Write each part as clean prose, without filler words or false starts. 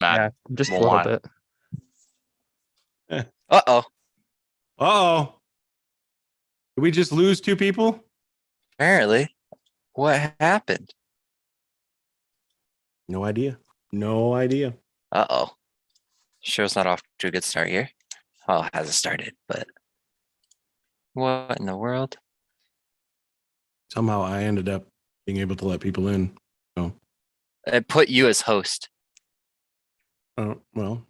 Matt, Yeah, just a won't little lie. bit. Uh-oh. Uh-oh. Did we just lose 2 people? Apparently. What happened? No idea. No idea. Uh-oh. Show's not off to a good start here. Well, it hasn't started, but what in the world? Somehow I ended up being able to let people in. It put you as host. Well,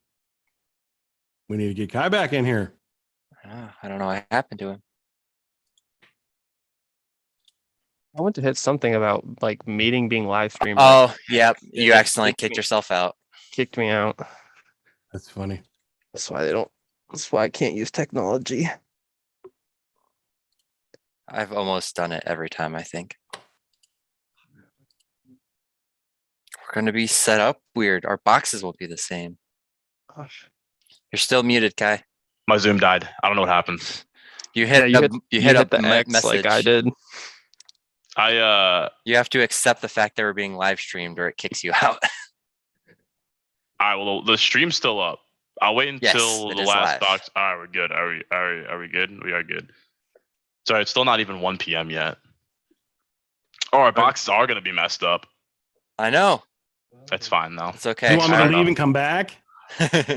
we need to get Kai back in here. I don't know what happened to him. I went to hit something about like meeting being live streamed. Oh, yep. You it accidentally kicked kicked me. yourself out. Kicked me out. That's funny. That's why they don't. That's why I can't use technology. I've almost done it every time, I think. We're going to be set up weird. Our boxes will be the same. Gosh. You're still muted, Kai. My Zoom died. I don't know what happened. You hit Yeah, you hit up the X message. like I did. You have to accept the fact that we're being live streamed or it kicks you out. All right, well, the stream's still up. I'll wait until it the is last live. box. All right, we're good. Are we good? We are good. Sorry, it's still not even 1 p.m. yet. Oh, our boxes are gonna be messed up. I know. That's fine though. It's okay. You want me to Fair leave enough. and come back?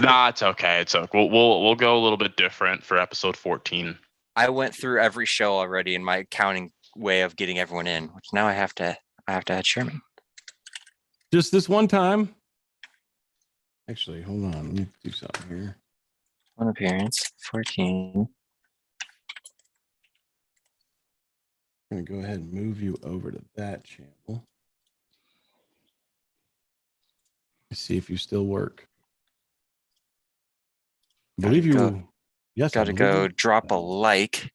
Nah, it's okay. It's okay. We'll go a little bit different for episode 14. I went through every show already in my counting way of getting everyone in, which now I have to add Sherman. Just this one time. Actually, hold on. Let me do something here. One appearance, 14. I'm going to go ahead and move you over to that channel. Let's see if you still work. I believe you. Go- Yes. I Got to believe go you- drop a like.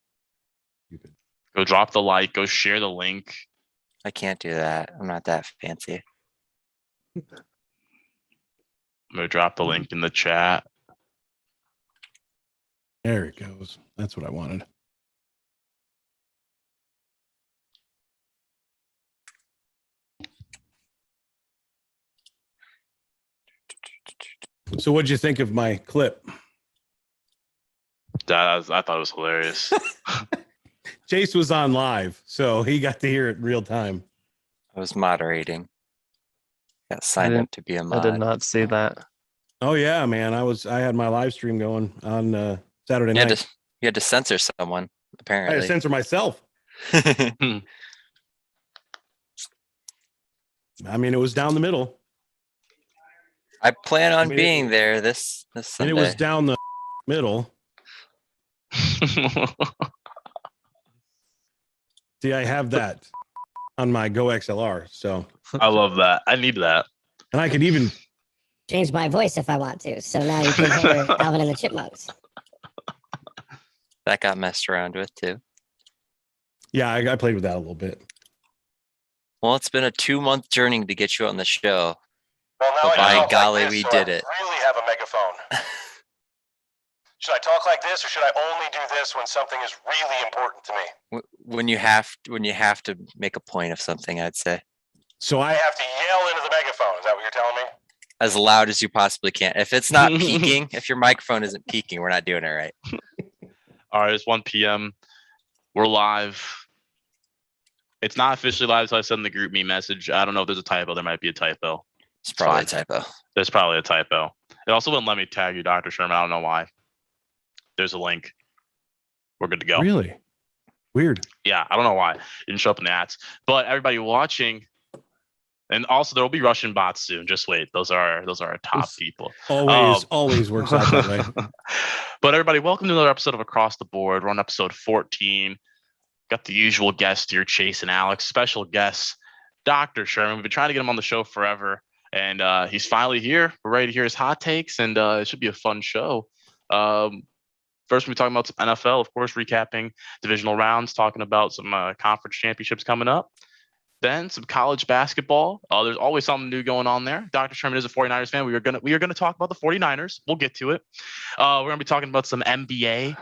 You could. Go drop the like. Go share the link. I can't do that. I'm not that fancy. I'm gonna drop the link in the chat. There it goes. That's what I wanted. So, what'd you think of my clip? I thought it was hilarious. Chase was on live, so he got to hear it real time. I was moderating. Got signed up to be a I mod. did not see that. Oh yeah, man! I had my live stream going on Saturday You had, night. to, you had to censor someone, I had to apparently. censor myself. I mean, it was down the middle, I plan on mean, being there this and Sunday. it was down the middle. See, I have that on my Go XLR, so I love that. I need that. and I could even change my voice if I want to. So now you can hear Alvin and the Chipmunks. That got messed around with too. yeah, I played with that a little bit. Well, it's been a 2-month journey to get you on the show. Well, now But I by talk golly, like this, we so did I it. Really have a megaphone. Should I talk like this, or should I only do this when something is really important to me? When you have to make a point of something, I'd say So I have to yell into the megaphone. Is that what you're telling me? as loud as you possibly can. If it's not peaking, if your microphone isn't peaking, we're not doing it right. All right, it's 1 p.m. We're live. It's not officially live, so I sent the group me message. I don't know if there's a typo. There might be a typo. It's probably a fine. typo. There's probably a typo. It also wouldn't let me tag you, Dr. Sherman. I don't know why. There's a link. We're good to go. really weird. Yeah, I don't know why. It didn't show up in the ads. But everybody watching, and also there will be Russian bots soon. Just wait. Those are our top people. Always works out that way. But everybody, welcome to another episode of Across the Board. We're on episode 14. Got the usual guests here, Chase and Alex. Special guests, Dr. Sherman. We've been trying to get him on the show forever, and he's finally here. We're ready to hear his hot takes, and it should be a fun show. First, we're talking about some NFL, of course, recapping divisional rounds, talking about some conference championships coming up. Then some college basketball. There's always something new going on there. Dr. Sherman is a 49ers fan. We are gonna talk about the 49ers. We'll get to it. We're gonna be talking about some NBA.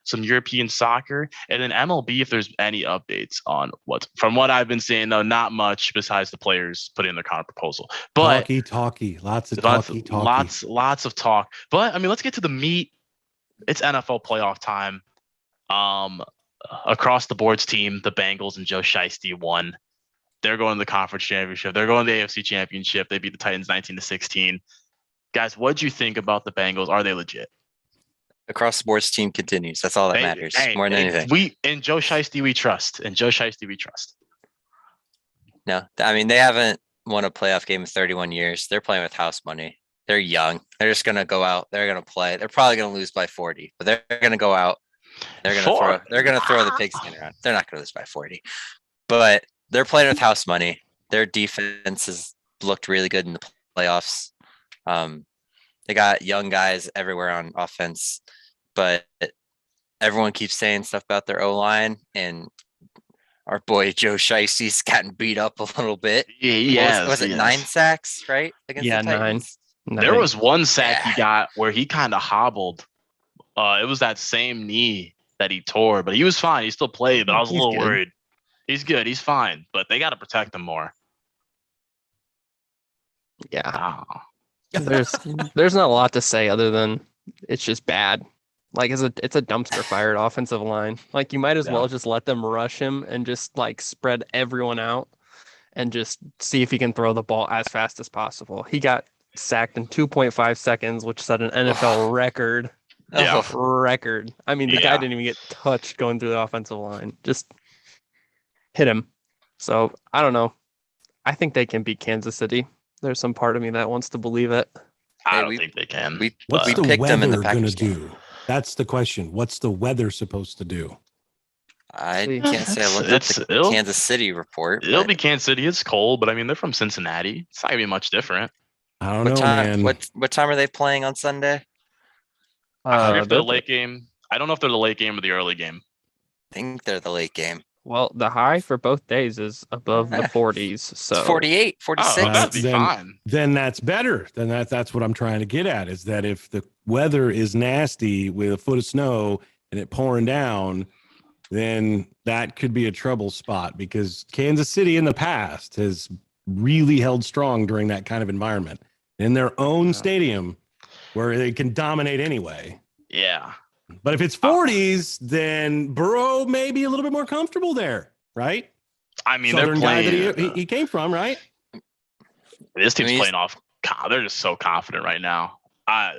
some European soccer, and then MLB if there's any updates on from what I've been seeing though, not much besides the players putting in their counter proposal. But Talky, lots of talky. lots of talk. But I mean, let's get to the meat. It's NFL playoff time. Across the board's team, the Bengals and Joe Shiesty won. They're going to the conference championship. They're going to the AFC championship. They beat the Titans 19-16. Guys, what'd you think about the Bengals? Are they legit? Across the board's team continues. That's all that matters more than anything. In Joe Shiesty we trust. No, I mean, they haven't won a playoff game in 31 years. They're playing with house money. They're young. They're just going to go out. They're going to play. They're probably going to lose by 40, but they're going to go out. They're going to throw the pigskin around. They're not going to lose by 40, but they're playing with house money. Their defense has looked really good in the playoffs. They got young guys everywhere on offense, but everyone keeps saying stuff about their O-line, and our boy Joe Shiesty's gotten beat up a little bit. Yeah, was it 9 sacks, right? Against the Titans? 9. There was one sack he got where he kind of hobbled. It was that same knee that he tore, but he was fine. He still played, but I was a little worried. He's good. He's fine, but they got to protect him more. Yeah. There's not a lot to say other than it's just bad. Like it's a dumpster fire at offensive line. Like you might as well just let them rush him and just like spread everyone out and just see if he can throw the ball as fast as possible. He got sacked in 2.5 seconds, which set an NFL record. Yeah. Record. I mean, the guy didn't even get touched going through the offensive line. Just hit him. So I don't know. I think they can beat Kansas City. There's some part of me that wants to believe it. I don't think they can. What's we the picked them in the weather going Packers to game. do? That's the question. What's the weather supposed to do? I See. can't say I looked at the Kansas City report. It'll but be Kansas City. It's cold, but I mean, they're from Cincinnati. It's not going to be much different. I don't what know, time? man. What time are they playing on Sunday? I wonder if they're the late game. I don't know if they're the late game or the early game. I think they're the late game. Well, the high for both days is above the 40s. So It's 48, 46. Oh, that'd be fine. Then that's better. Then that's what I'm trying to get at, is that if the weather is nasty with a foot of snow and it pouring down, then that could be a trouble spot, because Kansas City in the past has really held strong during that kind of environment in their own stadium where they can dominate anyway. Yeah. But if it's 40s, then Burrow may be a little bit more comfortable there, right? I mean, Southern they're guy playing. that he came from, right? This team's I mean, playing off. They're just so confident right now.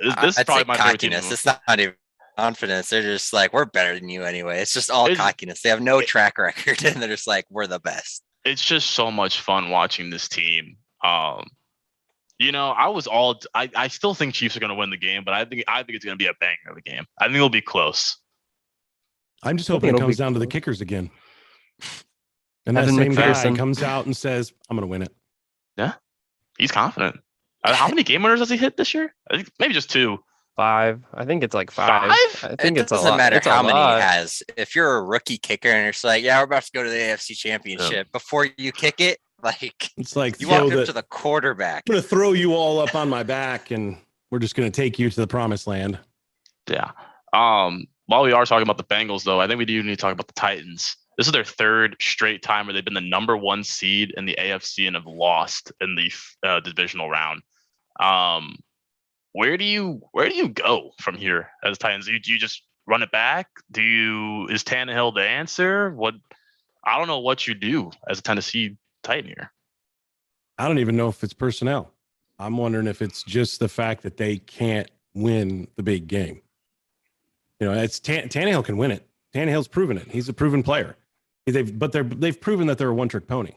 This is I'd probably say my favorite team. cockiness. It's not even confidence. They're just like, we're better than you anyway. It's just all It's- cockiness. They have no track record, and they're just like, we're the best. It's just so much fun watching this team. I still think Chiefs are going to win the game, but I think it's going to be a banger of a game. I think it'll be close. I'm just I hoping think it it'll comes be down to the close. kickers again. And that Evan same guy McPherson. comes out and says, I'm going to win it. He's confident. How many game winners has he hit this year? I think maybe just 2. 5. I think it's like 5. Five? I think It it's a doesn't lot. matter It's a how many lot. he has. If you're a rookie kicker and you're just like, yeah, we're about to go to the AFC Championship, before you kick it, like It's like, you throw walked the, up to the quarterback. I'm going to throw you all up on my back, and we're just going to take you to the promised land. Yeah. While we are talking about the Bengals, though, I think we do need to talk about the Titans. This is their 3rd straight time where they've been the number 1 seed in the AFC and have lost in the divisional round. Where do you go from here as Titans? Do you just run it back? Is Tannehill the answer? I don't know what you do as a Tennessee Titan here. I don't even know if it's personnel. I'm wondering if it's just the fact that they can't win the big game. It's Tannehill can win it. Tannehill's proven it. He's a proven player. They've proven that they're a one-trick pony.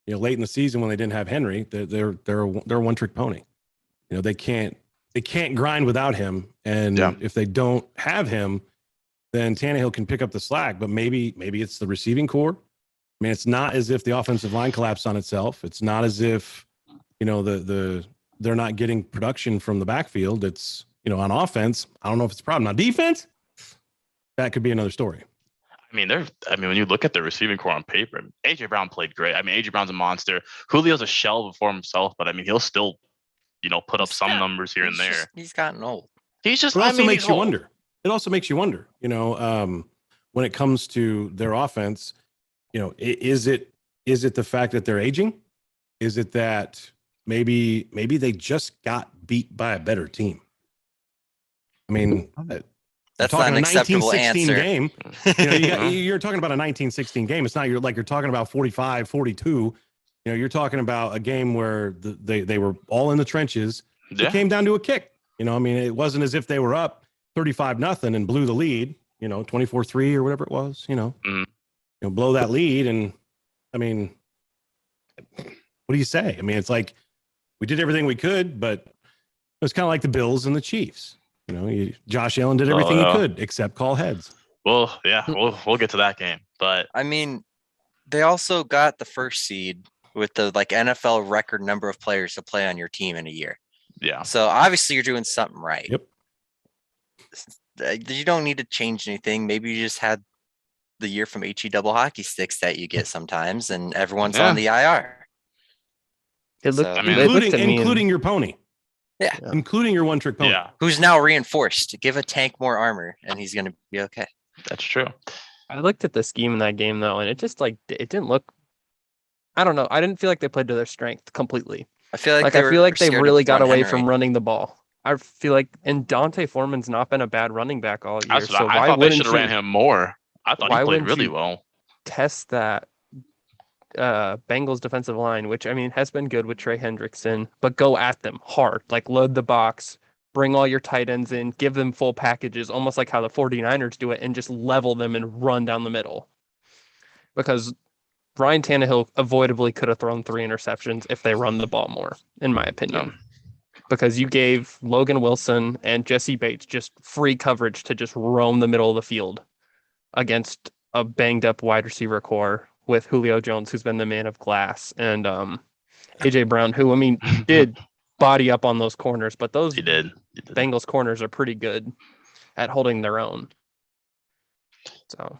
Late in the season when they didn't have Henry, they're a one-trick pony. They can't grind without him, and if they don't have him, then Tannehill can pick up the slack. But maybe it's the receiving core. I mean, it's not as if the offensive line collapsed on itself. It's not as if they're not getting production from the backfield. It's on offense. I don't know if it's a problem. Now defense, that could be another story. I mean, when you look at the receiving core on paper, AJ Brown played great. I mean, AJ Brown's a monster. Julio's a shell before himself, but I mean, he'll still, put up some numbers here and there. He's gotten old. He's just. It also makes he's you old. wonder. it also makes you wonder, when it comes to their offense, is it the fact that they're aging? Is it that maybe they just got beat by a better team? I mean, That's not an acceptable answer. Game. You're talking about a 1916 game. It's not you're talking about 45, 42. You're talking about a game where they were all in the trenches. Yeah. It came down to a kick. It wasn't as if they were up 35-0 and blew the lead, 24-3 or whatever it was, blow that lead. And I mean, what do you say? I mean, it's like we did everything we could, but it was kind of like the Bills and the Chiefs. Josh Allen did everything he could except call heads. Well, yeah, we'll get to that game. But I mean, they also got the first seed with the NFL record number of players to play on your team in a year. Yeah. So obviously you're doing something right. Yep. You don't need to change anything. Maybe you just had the year from HE double hockey sticks that you get sometimes, and everyone's on the IR. It looked, So- I mean, it looked at me including your pony. Yeah. Including your one-trick pony. Yeah, Who's now reinforced. Give a tank more armor, and he's going to be okay. that's true. I looked at the scheme in that game though, and it just it didn't look. I don't know. I didn't feel like they played to their strength completely. I feel like they really got away Henry. from running the ball. I feel like, and Dante Foreman's not been a bad running back all year. That's what So I why thought they wouldn't should have ran him more. I thought why he played wouldn't really you- well. test that Bengals defensive line, which I mean has been good with Trey Hendrickson, but go at them hard, load the box, bring all your tight ends in, give them full packages, almost like how the 49ers do it, and just level them and run down the middle. Because Ryan Tannehill avoidably could have thrown 3 interceptions if they run the ball more, in my opinion. Because you gave Logan Wilson and Jesse Bates just free coverage to just roam the middle of the field against a banged up wide receiver core with Julio Jones, who's been the man of glass, and AJ Brown, who, I mean, did body up on those corners, but those He did. Bengals corners are pretty good at holding their own. So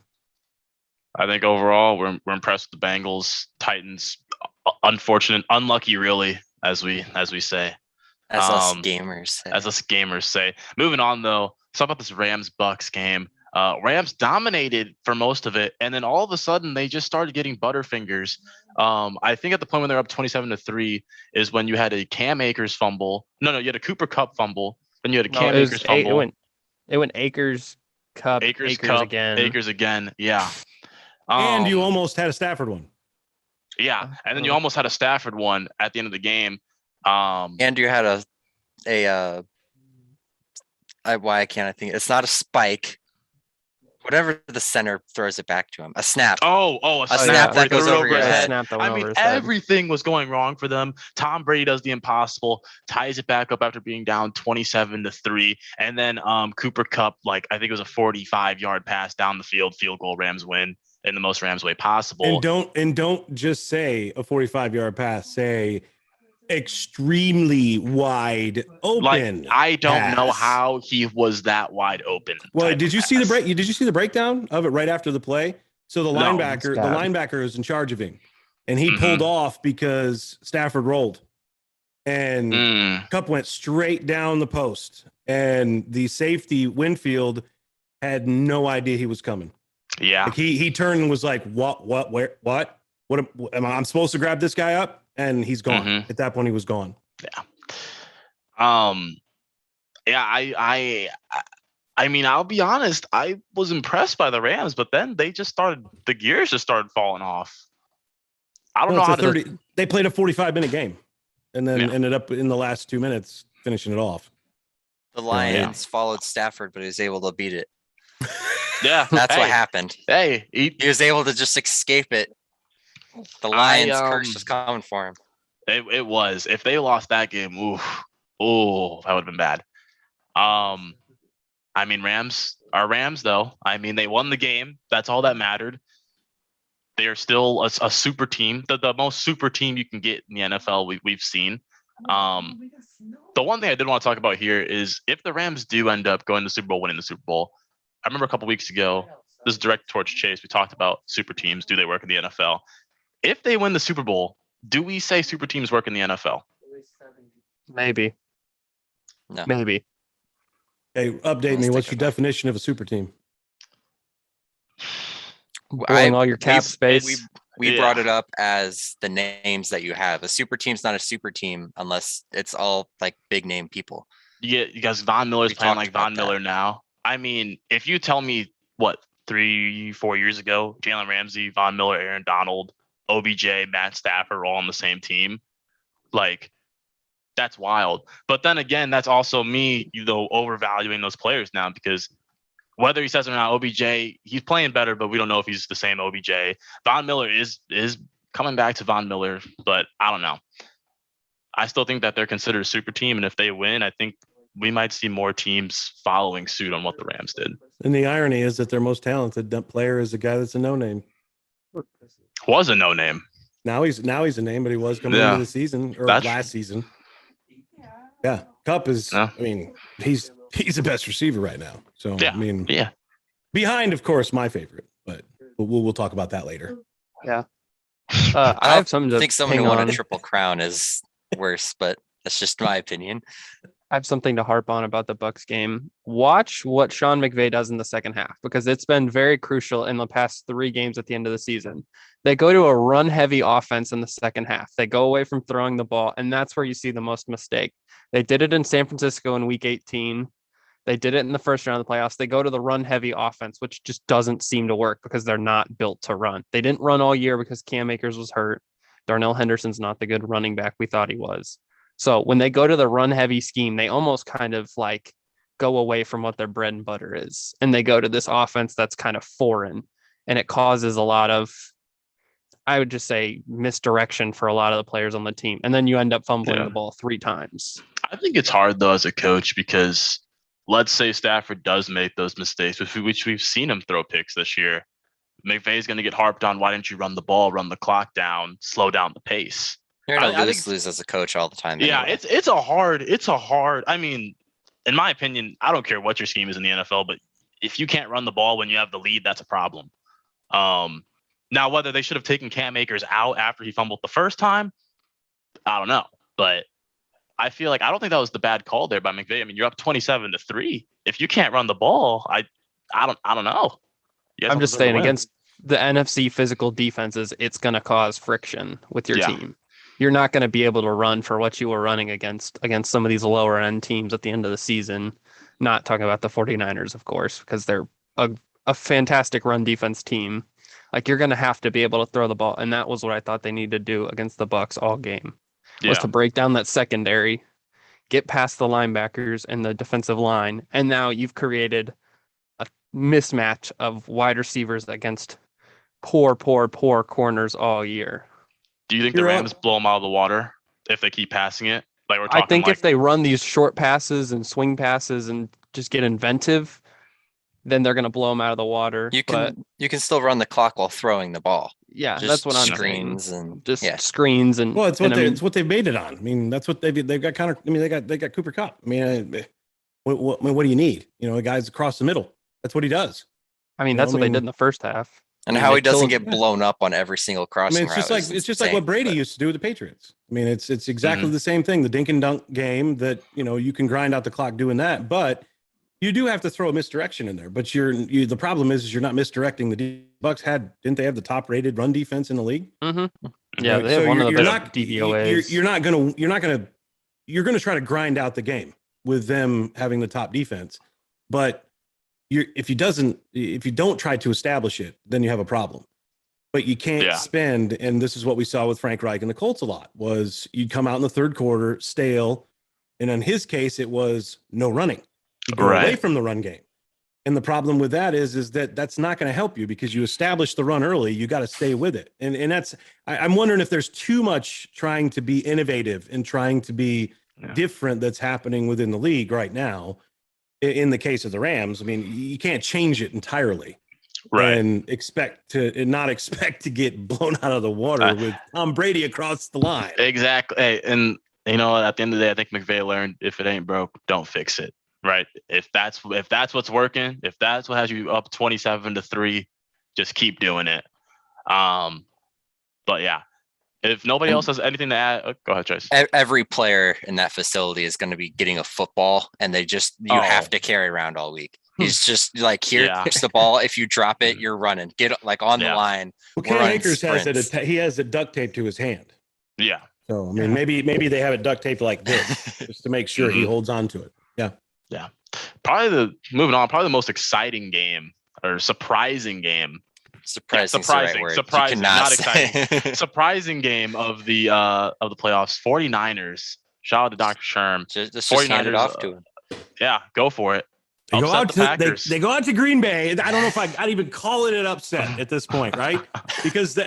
I think overall we're impressed with the Bengals. Titans, unfortunate, unlucky, really, as we say. As us Um, gamers say. As us gamers say. Moving on though, let's talk about this Rams Bucks game. Rams dominated for most of it, and then all of a sudden they just started getting butterfingers. I think at the point when they're up 27-3 is when you had a Cam Akers fumble. No, you had a Cooper Kupp fumble. Then you had a Cam Akers fumble. It went Akers, Cup, Akers Kupp, again. Akers again. Yeah. And you Um, almost had a Stafford one. Yeah, and then you almost had a Stafford one at the end of the game. Andrew had why can't I think? It's not a spike. Whatever the center throws it back to him. A snap. a snap snap that goes over your his head. Snap that I went mean, over his head. everything was going wrong for them. Tom Brady does the impossible, ties it back up after being down 27-3, and then Cooper Kupp, I think it was a 45-yard pass down the field goal. Rams win in the most Rams way possible. And don't just say a 45-yard pass. Say extremely wide open. I don't know pass. how he was that wide open. Well, type did of you see the pass. break? Did you see the breakdown of it right after the play? So the No, linebacker is in charge of him, and he Mhm. pulled off because Stafford rolled, and Mm, Cup went straight down the post, and the safety Winfield had no idea he was coming. yeah. He turned and was like, "What? Where? What? Am I supposed to grab this guy up?" And he's gone. Mhm. At that point, he was gone. Yeah, I mean, I'll be honest, I was impressed by the Rams, but then the gears just started falling off. I don't know Well, how it's to a 30. They played a 45-minute game, and then Yeah. ended up in the last 2 minutes finishing it off. The Lions followed Stafford, but he was able to beat it. Yeah, That's what hey, happened. Hey, He was able to just escape it. The Lions curse was coming for him. it was. If they lost that game, that would have been bad. I mean, Rams are Rams, though. I mean, they won the game. That's all that mattered. They are still a super team, the most super team you can get in the NFL we've seen. The one thing I did want to talk about here is if the Rams do end up going to the Super Bowl, winning the Super Bowl. I remember a couple weeks ago, this is direct towards Chase. We talked about super teams. Do they work in the NFL? If they win the Super Bowl, do we say super teams work in the NFL? Maybe. No. Maybe. Hey, update me. What's your definition of a super team? Blowing all your cap space. We brought it up as the names that you have. A super team's not a super team unless it's all like big name people. You guys, Von Miller's playing like Von Miller now. I mean, if you tell me 3-4 years ago, Jalen Ramsey, Von Miller, Aaron Donald, OBJ, Matt Stafford are all on the same team, like that's wild. But then again, that's also me, overvaluing those players now, because whether he says it or not, OBJ, he's playing better, but we don't know if he's the same OBJ. Von Miller is coming back to Von Miller, but I don't know. I still think that they're considered a super team, and if they win, I think we might see more teams following suit on what the Rams did. And the irony is that their most talented player is a guy that's a no-name. Was a no-name. Now he's a name, but he was coming into the season or last season. Yeah, Kupp is. I mean, he's the best receiver right now. So I mean, behind, of course, my favorite, but we'll talk about that later. Yeah. I have something to think someone who won a triple crown is worse, but that's just my opinion. I have something to harp on about the Bucks game. Watch what Sean McVay does in the second half, because it's been very crucial in the past 3 games at the end of the season. They go to a run-heavy offense in the second half. They go away from throwing the ball, and that's where you see the most mistake. They did it in San Francisco in Week 18. They did it in the first round of the playoffs. They go to the run-heavy offense, which just doesn't seem to work because they're not built to run. They didn't run all year because Cam Akers was hurt. Darnell Henderson's not the good running back we thought he was. So when they go to the run-heavy scheme, they almost kind of like go away from what their bread and butter is. And they go to this offense that's kind of foreign. And it causes a lot of, I would just say, misdirection for a lot of the players on the team. And then you end up fumbling the ball 3 times. I think it's hard, though, as a coach, because let's say Stafford does make those mistakes, which we've seen him throw picks this year. McVay's going to get harped on, why didn't you run the ball, run the clock down, slow down the pace? You're going to lose as a coach all the time. Yeah, anyway. It's a hard. I mean, in my opinion, I don't care what your scheme is in the NFL, but if you can't run the ball when you have the lead, that's a problem. Now, whether they should have taken Cam Akers out after he fumbled the first time, I don't know. But I feel like I don't think that was the bad call there by McVay. I mean, you're up 27-3. If you can't run the ball, I don't know. I'm just saying, against the NFC physical defenses, it's going to cause friction with your team. You're not going to be able to run for what you were running against some of these lower end teams at the end of the season. Not talking about the 49ers, of course, because they're a fantastic run defense team. Like, you're going to have to be able to throw the ball. And that was what I thought they needed to do against the Bucks all game, was to break down that secondary, get past the linebackers and the defensive line. And now you've created a mismatch of wide receivers against poor corners all year. Do you think the Rams blow them out of the water if they keep passing it? Like we're talking, I think if they run these short passes and swing passes and just get inventive, then they're going to blow them out of the water. You can still run the clock while throwing the ball. Yeah, just that's what I'm saying. Screens and well, it's what they've made it on. I mean, that's what they've got. Connor. I mean, they got Cooper Kupp. I mean, what do you need? You know, a guy's across the middle. That's what he does. I mean, that's what they did in the first half. And how he doesn't get blown up on every single crossing. I mean, it's just like what Brady used to do with the Patriots. I mean, it's exactly the same thing. The dink and dunk game that, you know, you can grind out the clock doing that, but you do have to throw a misdirection in there. But the problem is you're not misdirecting. The Bucks didn't they have the top rated run defense in the league? Mm-hmm. Yeah, they have one of the best DVOAs. You're gonna try to grind out the game with them having the top defense, but if you don't try to establish it, then you have a problem. But you can't spend, and this is what we saw with Frank Reich and the Colts a lot, was you'd come out in the third quarter stale, and in his case, it was no running. You go away from the run game. And the problem with that is that's not going to help you, because you establish the run early. You got to stay with it. And that's, I'm wondering if there's too much trying to be innovative and trying to be different that's happening within the league right now. In the case of the Rams, I mean, you can't change it entirely, and not expect to get blown out of the water with Tom Brady across the line. Exactly. Hey, and you know, at the end of the day, I think McVay learned, if it ain't broke, don't fix it. Right? If that's what's working, if that's what has you up 27-3, just keep doing it. But yeah, If nobody else has anything to add, go ahead, Chase. Every player in that facility is going to be getting a football, and you have to carry around all week. He's just like, here's the ball. If you drop it, you're running. Get like on the line. Well, Cam Akers has it. He has it duct taped to his hand. Yeah. So I mean, maybe they have it duct taped like this just to make sure he holds on to it. Yeah. Yeah. Probably the most exciting game or surprising game. Surprising, surprising, not exciting. Surprising game of the playoffs. 49ers. Shout out to Dr. Sherm. Just hand it off to him. Yeah, go for it. They go out to Green Bay. I don't know if I'd even call it an upset at this point, right? because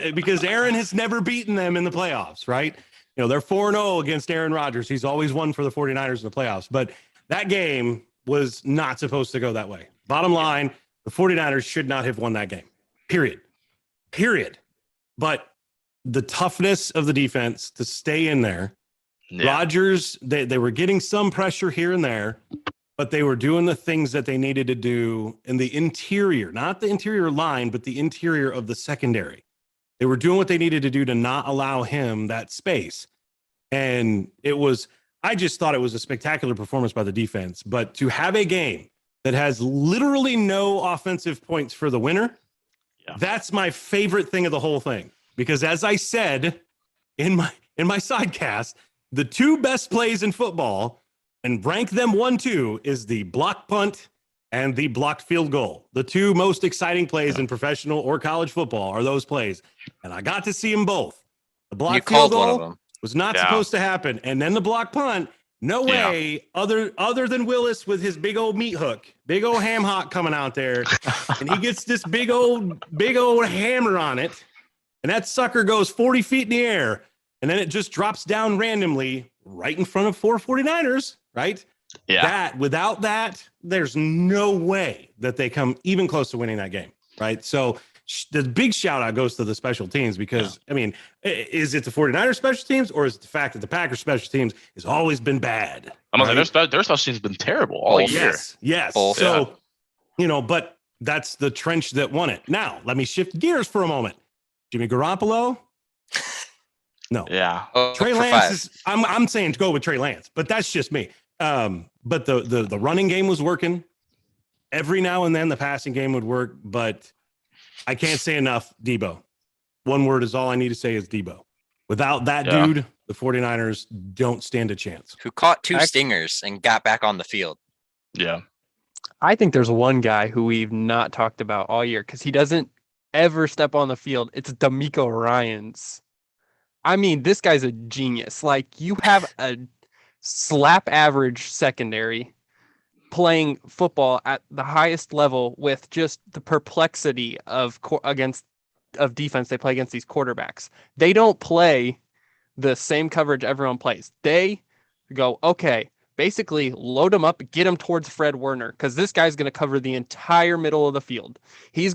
Aaron has never beaten them in the playoffs, right? You know, they're 4-0 against Aaron Rodgers. He's always won for the 49ers in the playoffs. But that game was not supposed to go that way. Bottom line, the 49ers should not have won that game. Period. But the toughness of the defense to stay in there. Yeah. Rodgers, they were getting some pressure here and there, but they were doing the things that they needed to do in the interior, not the interior line, but the interior of the secondary. They were doing what they needed to do to not allow him that space. And I just thought it was a spectacular performance by the defense. But to have a game that has literally no offensive points for the winner, that's my favorite thing of the whole thing. Because as I said in my sidecast, the two best plays in football, and rank them 1-2, is the block punt and the blocked field goal. The two most exciting plays in professional or college football are those plays. And I got to see them both. The blocked field goal was not supposed to happen. And then the block punt, no way, other than Willis with his big old meat hook, big old ham hock coming out there, and he gets this big old hammer on it, and that sucker goes 40 feet in the air, and then it just drops down randomly right in front of 49ers, right? Yeah. Without that, there's no way that they come even close to winning that game, right? So the big shout out goes to the special teams because, I mean, is it the 49ers special teams or is it the fact that the Packers special teams has always been bad? I'm right? Like, their special teams have been terrible all year. Yes. So, but that's the trench that won it. Now, let me shift gears for a moment. Jimmy Garoppolo? No. Yeah. Trey Lance is, I'm saying to go with Trey Lance, but that's just me. But the running game was working. Every now and then the passing game would work, but I can't say enough, Debo. One word is all I need to say is Debo. Without that dude, the 49ers don't stand a chance. Who caught two stingers and got back on the field. Yeah. I think there's one guy who we've not talked about all year because he doesn't ever step on the field. It's D'Amico Ryans. I mean, this guy's a genius. Like, you have a slap average secondary playing football at the highest level with just the perplexity of defense they play against these quarterbacks. They don't play the same coverage everyone plays. They go, okay, basically load him up, get him towards Fred Warner, because this guy's going to cover the entire middle of the field. He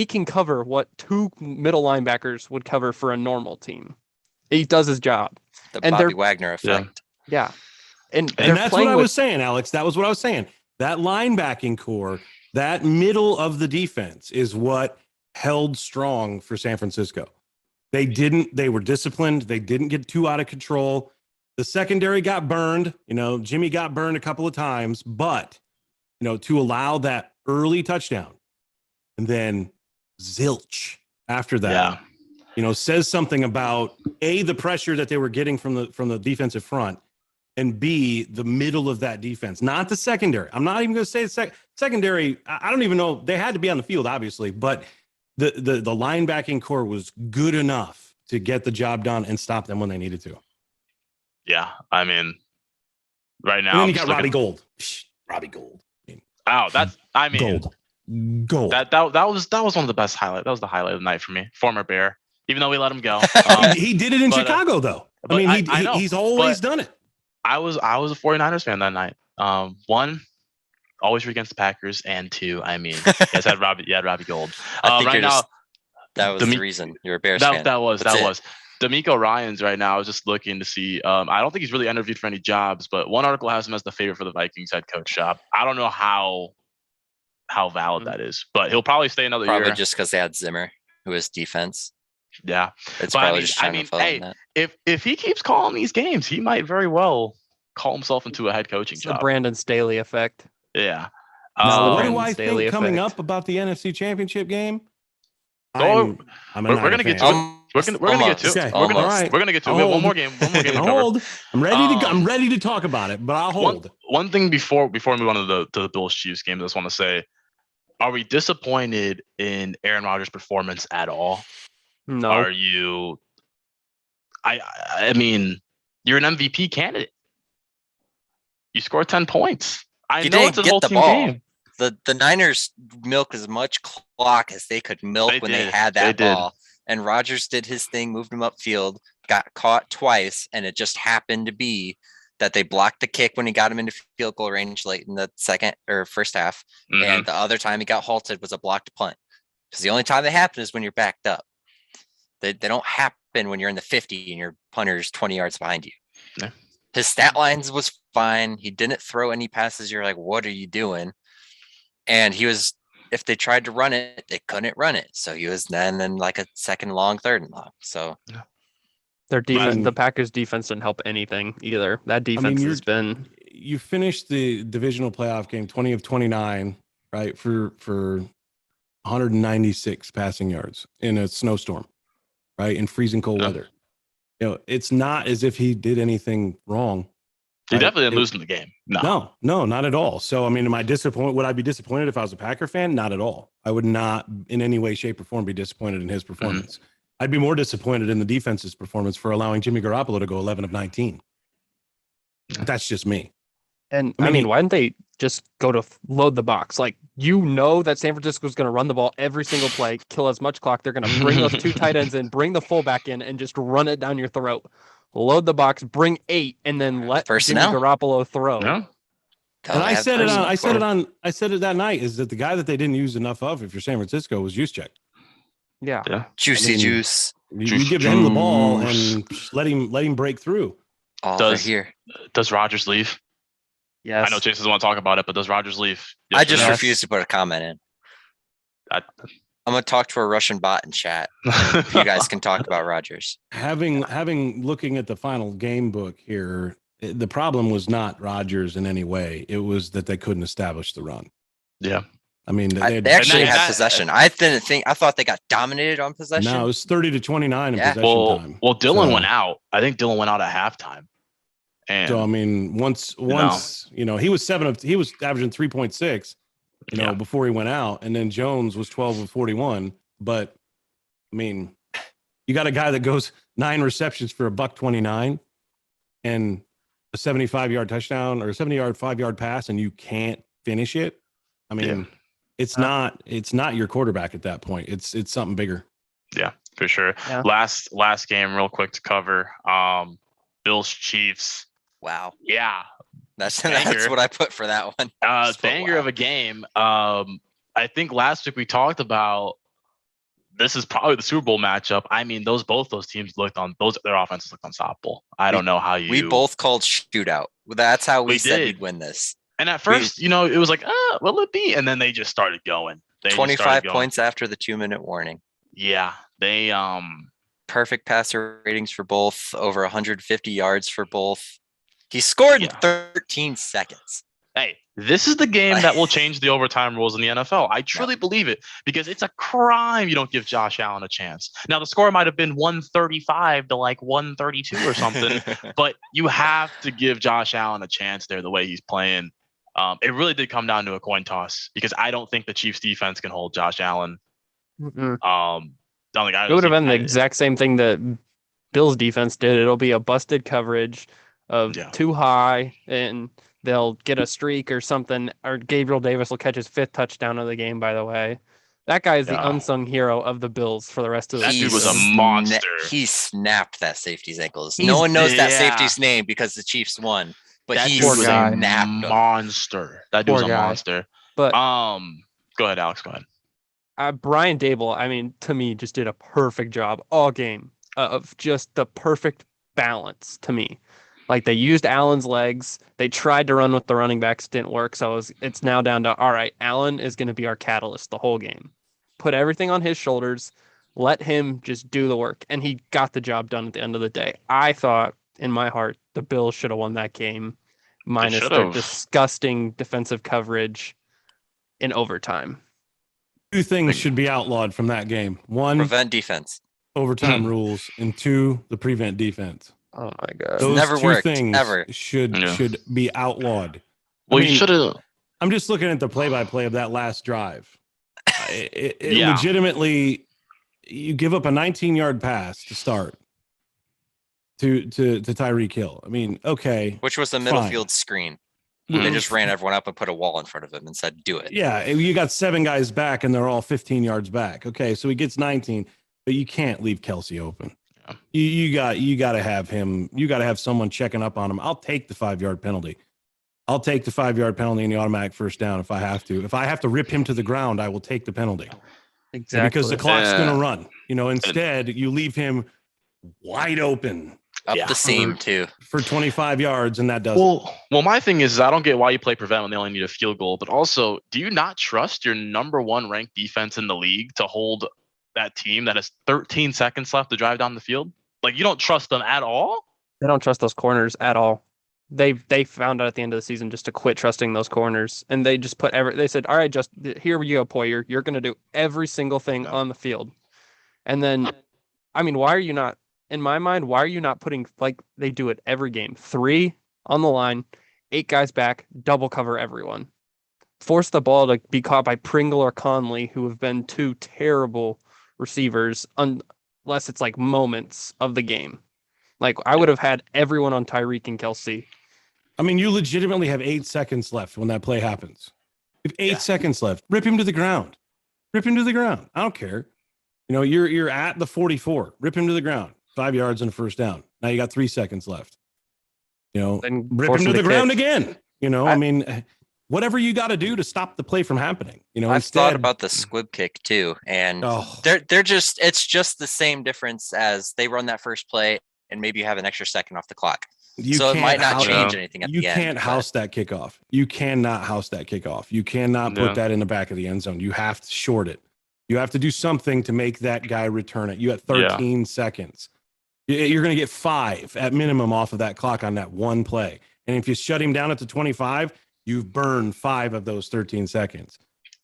can cover what two middle linebackers would cover for a normal team. He does his job. The Bobby Wagner effect. Yeah. And that's what I was saying, Alex. That was what I was saying. That linebacking core, that middle of the defense is what held strong for San Francisco. They were disciplined. They didn't get too out of control. The secondary got burned. Jimmy got burned a couple of times, but, to allow that early touchdown and then zilch after that, says something about A, the pressure that they were getting from the defensive front, and B, the middle of that defense, not the secondary. I'm not even going to say the secondary. I don't even know. They had to be on the field, obviously, but the linebacking core was good enough to get the job done and stop them when they needed to. Yeah, I mean, right now. And then you got Robbie Gould. Robbie Gould. Gold. That was one of the best highlights. That was the highlight of the night for me. Former Bear, even though we let him go. He did it in Chicago, though. I mean, he's always done it. I was a 49ers fan that night. One, always against the Packers, and two, I mean, you had Robbie Gould. I think that was the reason you're a Bears fan. That was. D'Amico Ryans right now is just looking to see. I don't think he's really interviewed for any jobs, but one article has him as the favorite for the Vikings head coach job. I don't know how valid that is, but he'll probably stay another year. Probably just because they had Zimmer, who is defense. Yeah. It's But probably just trying to hey, follow that. if he keeps calling these games, he might very well call himself into a head coaching It's the job. Brandon Staley effect. Yeah. Now, what do Brandon I Staley think coming effect. up about the NFC Championship game? Oh, I'm we're gonna get to it. We're gonna get to it. Okay. We're gonna, All right. we're gonna get to it. I'll We have one hold. more game. One more game to I'll cover. hold. I'm ready to talk about it, but I'll One, hold. one thing before we move on to the Bills Chiefs game, I just want to say, are we disappointed in Aaron Rodgers' performance at all? No. Are you? I mean, you're an MVP candidate. You scored 10 points. I know it's a whole team game. The Niners milked as much clock as they could milk when they had that ball. And Rodgers did his thing, moved him upfield, got caught twice, and it just happened to be that they blocked the kick when he got him into field goal range late in the second or first half. Mhm. And the other time he got halted was a blocked punt. Because the only time they happen is when you're backed up. They don't happen when you're in the 50 and your punter's 20 yards behind you. Yeah. His stat lines was fine. He didn't throw any passes. You're like, what are you doing? And he was, if they tried to run it, they couldn't run it. So he was then in like a second long, third and long. So Their defense, mean- the Packers defense didn't help anything either. That defense has been. You finished the divisional playoff game 20 of 29, right? For 196 passing yards in a snowstorm, right? In freezing cold Yeah. weather. You know, it's not as if he did anything wrong. He right? definitely didn't lose in the game. No. No, not at all. So, I mean, am I disappointed? Would I be disappointed if I was a Packer fan? Not at all. I would not in any way, shape, or form be disappointed in his performance. I'd be more disappointed in the defense's performance for allowing Jimmy Garoppolo to go 11 of 19. Yeah. That's just me. And I I mean, mean, why didn't they just go to load the box? Like, you know that San Francisco is going to run the ball every single play, kill as much clock. They're going to bring those two tight ends in, bring the fullback in, and just run it down your throat. Load the box, bring 8, and then let Personnel. Jimmy Garoppolo throw. No. And I said it that night is that the guy that they didn't use enough of, if you're San Francisco, was Juszczyk. Yeah. Yeah. Juicy I mean, juice You give him the ball and let him break through. all Does- over here. Does Rodgers leave? Yes. I know Chase doesn't want to talk about it, but does Rodgers leave? I Yes or just no? refuse to put a comment in. I- I'm gonna talk to a Russian bot in chat. You guys can talk about Rodgers. Having looking at the final game book here, the problem was not Rodgers in any way. It was that they couldn't establish the run. Yeah. I mean, They actually and had that- possession. I thought they got dominated on possession. no, it was 30-29 in Yeah. possession time. Well, Dylan So- went out. I think Dylan went out at halftime. And So I mean, once you know, he was averaging 3.6, you know, Yeah. before he went out, and then Jones was 12 of 41. But I mean, you got a guy that goes 9 receptions for $129 and a 75-yard touchdown or a 70-yard 5-yard pass, and you can't finish it. I mean, it's not your quarterback at that point. It's something bigger. yeah, for sure. Yeah. Last game, real quick to cover. Bills Chiefs. Wow, Yeah. that's Banger. what I put for that one. Just put Banger wow. of a game. I think last week we talked about this is probably the Super Bowl matchup. I mean, both those teams their offenses looked unstoppable. I don't know how We both called shootout. That's how we said did. we'd win this. And at first, it was like, will it be? And then they just started going. They just 25 started going. points after the 2-minute warning. Yeah. They Perfect passer ratings for both. Over 150 yards for both. He scored in 13 seconds. Hey, this is the game that will change the overtime rules in the NFL. I truly believe it because it's a crime you don't give Josh Allen a chance. Now, the score might have been 135 to like 132 or something, but you have to give Josh Allen a chance there the way he's playing. It really did come down to a coin toss because I don't think the Chiefs defense can hold Josh Allen. Mm-mm. It It would have been the exact same thing that Bills defense did. It'll be a busted coverage of too high, and they'll get a streak or something. Or Gabriel Davis will catch his 5th touchdown of the game, by the way. That guy is the unsung hero of the Bills for the rest of the That season. dude was a monster. He snapped that safety's ankles. He's- No one knows that yeah. safety's name because the Chiefs won. But That he dude was a guy. snapped him. monster. That dude was Poor a guy. monster. But Go ahead, Alex. Go ahead. Brian Dable, I mean, to me, just did a perfect job all game of just the perfect balance to me. Like, they used Allen's legs. They tried to run with the running backs. Didn't work. So it's now down to, all right, Allen is going to be our catalyst the whole game. Put everything on his shoulders. Let him just do the work. And he got the job done at the end of the day. I thought in my heart, the Bills should have won that game minus their should've. disgusting defensive coverage in overtime. 2 things should be outlawed from that game. 1, Prevent defense. overtime rules, and 2, the prevent defense. Oh my God. Those never 2 worked, things ever. should be outlawed. Well, I mean, you should have. I'm just looking at the play-by-play of that last drive. It Yeah. legitimately, you give up a 19-yard pass to start to Tyreek Hill. I mean, okay, Which was the middle Fine. field screen. Mhm. They just ran everyone up and put a wall in front of him and said, do it. yeah, you got 7 guys back and they're all 15 yards back. Okay, so he gets 19, but you can't leave Kelsey open. Yeah. You got to have him. You got to have someone checking up on him. I'll take the 5-yard penalty. I'll take the 5-yard penalty and the automatic first down if I have to. If I have to rip him to the ground, I will take the penalty. Exactly. Because the clock's Yeah. going to run. Instead, you leave him wide open Up Yeah. the seam, too. for 25 yards, and that doesn't. Well, my thing is I don't get why you play prevent when they only need a field goal, but also, do you not trust your number 1 ranked defense in the league to hold that team that has 13 seconds left to drive down the field? Like, you don't trust them at all? They don't trust those corners at all. They found out at the end of the season just to quit trusting those corners, and they just put they said, "All right, just here you go, Poyer. You're going to do every single thing on the field." And then, I mean, why are you not? In my mind, why are you not putting like they do it every game? 3 on the line, 8 guys back, double cover everyone. Force the ball to be caught by Pringle or Conley, who have been 2 terrible receivers, unless it's like moments of the game. Like I would have had everyone on Tyreek and Kelsey. I mean, you legitimately have 8 seconds left when that play happens. You have 8 Yeah. seconds left. Rip him to the ground. Rip him to the ground. I don't care. You're at the 44. Rip him to the ground. 5 yards and a first down. Now you got 3 seconds left. Then Rip force him to them the ground kick. again. I mean, whatever you got to do to stop the play from happening. I've thought about the squib kick, too. And Oh, it's just the same difference as they run that first play and maybe you have an extra second off the clock. So it might not change anything at You the end. can't house that kickoff. You cannot house that kickoff. You cannot No. put that in the back of the end zone. You have to short it. You have to do something to make that guy return it. You got 13 seconds. You're going to get 5 at minimum off of that clock on that one play. And if you shut him down at the 25, you've burned 5 of those 13 seconds.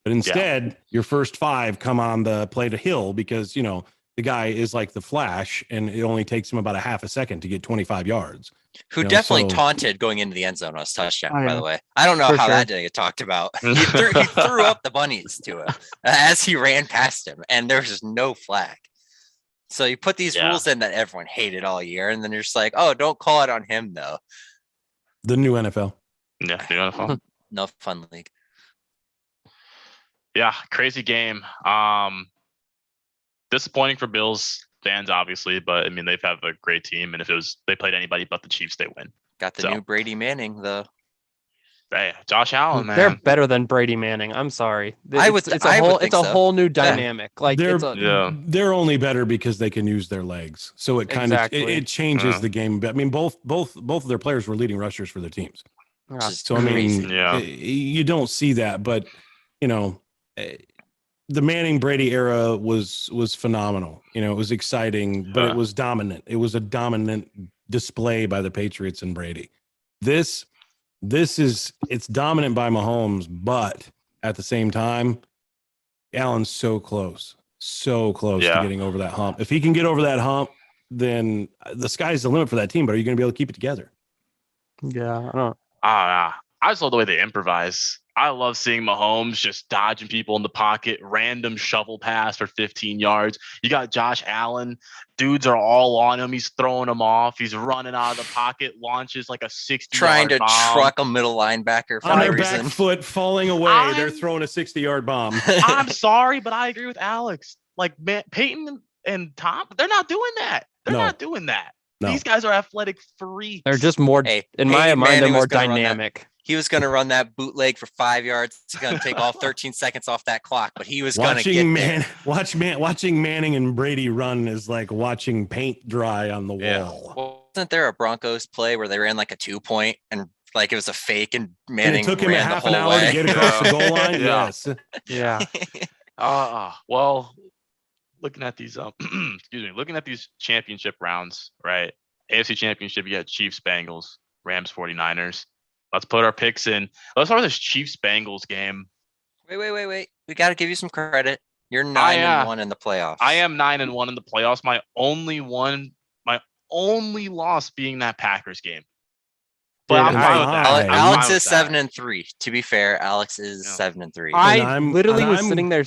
But instead, your first 5 come on the play to Hill because, the guy is like the Flash and it only takes him about a half a second to get 25 yards. Who definitely taunted going into the end zone on his touchdown, Oh, by yeah. the way. I don't know For how sure. that didn't get talked about. He threw up the bunnies to him as he ran past him, and there was just no flag. So you put these rules in that everyone hated all year, and then you're just like, oh, don't call it on him, though. The new NFL. Yeah, the NFL. No fun league. Yeah, crazy game. Disappointing for Bills fans, obviously, but I mean they've had a great team, and if they played anybody but the Chiefs, they win. Got the So. new Brady Manning, though. Hey, Josh Allen, man. They're better than Brady Manning. I'm sorry. I would It's think a so. whole new dynamic. Like They're, it's a, Yeah. they're only better because they can use their legs. So it kind Exactly. of it changes Yeah. the game. I mean, both of their players were leading rushers for their teams. Which is So I mean, crazy. Yeah. you don't see that, but the Manning Brady era was phenomenal. It was exciting, but Yeah. it was dominant. It was a dominant display by the Patriots and Brady. It's dominant by Mahomes, but at the same time, Allen's so close to Yeah. getting over that hump. If he can get over that hump, then the sky's the limit for that team. But are you going to be able to keep it together? yeah. I don't. I just love the way they improvise. I love seeing Mahomes just dodging people in the pocket, random shovel pass for 15 yards. You got Josh Allen. Dudes are all on him. He's throwing them off. He's running out of the pocket, launches like a 60 Trying to bomb. truck a middle linebacker for On no their reason. back foot, falling away, they're I'm- throwing a 60-yard bomb. I'm sorry, but I agree with Alex. Like Peyton and Tom, they're not doing that. They're No. not doing that. No. These guys are athletic freaks. They're just more. Hey, in my Peyton mind, they're Manning was more gonna run that. dynamic. He was going to run that bootleg for 5 yards. It's going to take all 13 seconds off that clock, but he was going to get there. Watching Manning and Brady run is like watching paint dry on the Yeah. wall. Wasn't there a Broncos play where they ran like a 2-point and like it was a fake and And Manning it took him a ran half the an whole hour way? to get across the goal line. Yeah. Yes. Yeah. Well, looking at these excuse me, looking at these championship rounds, right? AFC Championship, you got Chiefs, Bengals, Rams, 49ers. Let's put our picks in. Let's start with this Chiefs Bengals game. Wait. We got to give you some credit. You're 9-1 in the playoffs. I am 9-1 in the playoffs. My only loss being that Packers game. But I'm fine with that. Alex is 7-3. To be fair, Alex is 7-3. I literally was sitting there.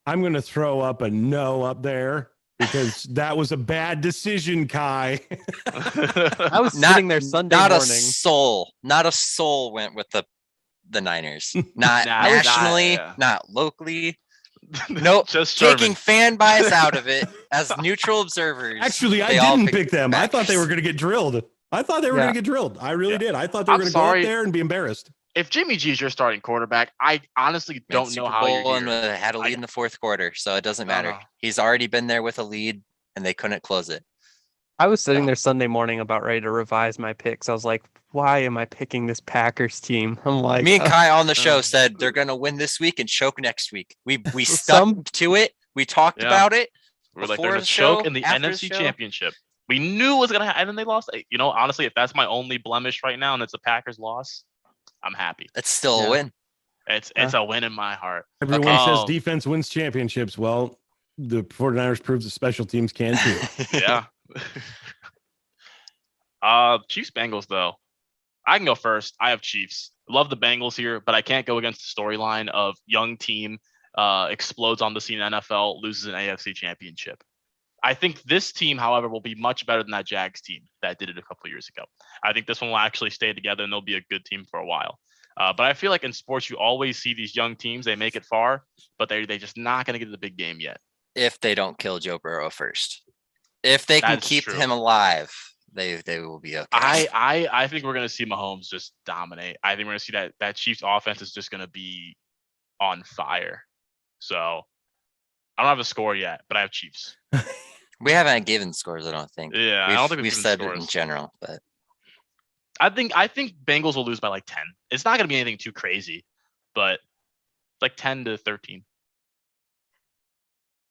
I'm going to throw up a no up there because that was a bad decision, Kai. I was sitting there Sunday morning. Not a soul went with the Niners. Not nationally, not locally. No, just taking fan bias out of it as neutral observers. Actually, I didn't pick them. I thought they were going to get drilled. I really did. I thought they were going to go up there and be embarrassed. If Jimmy G is your starting quarterback, I honestly don't know how you're here. Had a lead in the fourth quarter, so it doesn't matter. He's already been there with a lead, and they couldn't close it. I was sitting there Sunday morning about ready to revise my picks. I was like, why am I picking this Packers team? I'm like, me and Kai on the show said they're going to win this week and choke next week. We stuck to it. We talked about it. We're like, they're going to choke in the NFC Championship. We knew it was going to happen, and then they lost. You know, honestly, if that's my only blemish right now and it's a Packers loss, I'm happy. It's still a win. It's a win in my heart. Everyone says defense wins championships. Well, the 49ers proves that special teams can too. Yeah. Chiefs Bengals though. I can go first. I have Chiefs. Love the Bengals here, but I can't go against the storyline of young team explodes on the scene in NFL, loses an AFC championship. I think this team, however, will be much better than that Jags team that did it a couple of years ago. I think this one will actually stay together and they'll be a good team for a while. But I feel like in sports, you always see these young teams, they make it far, but they're just not going to get to the big game yet. If they don't kill Joe Burrow first. If they can keep him alive, they will be okay. I think we're going to see Mahomes just dominate. I think we're going to see that Chiefs offense is just going to be on fire. So I don't have a score yet, but I have Chiefs. We haven't given scores, I don't think. Yeah, I don't think we've said it in general, but I think Bengals will lose by like 10. It's not going to be anything too crazy, but like 10-13.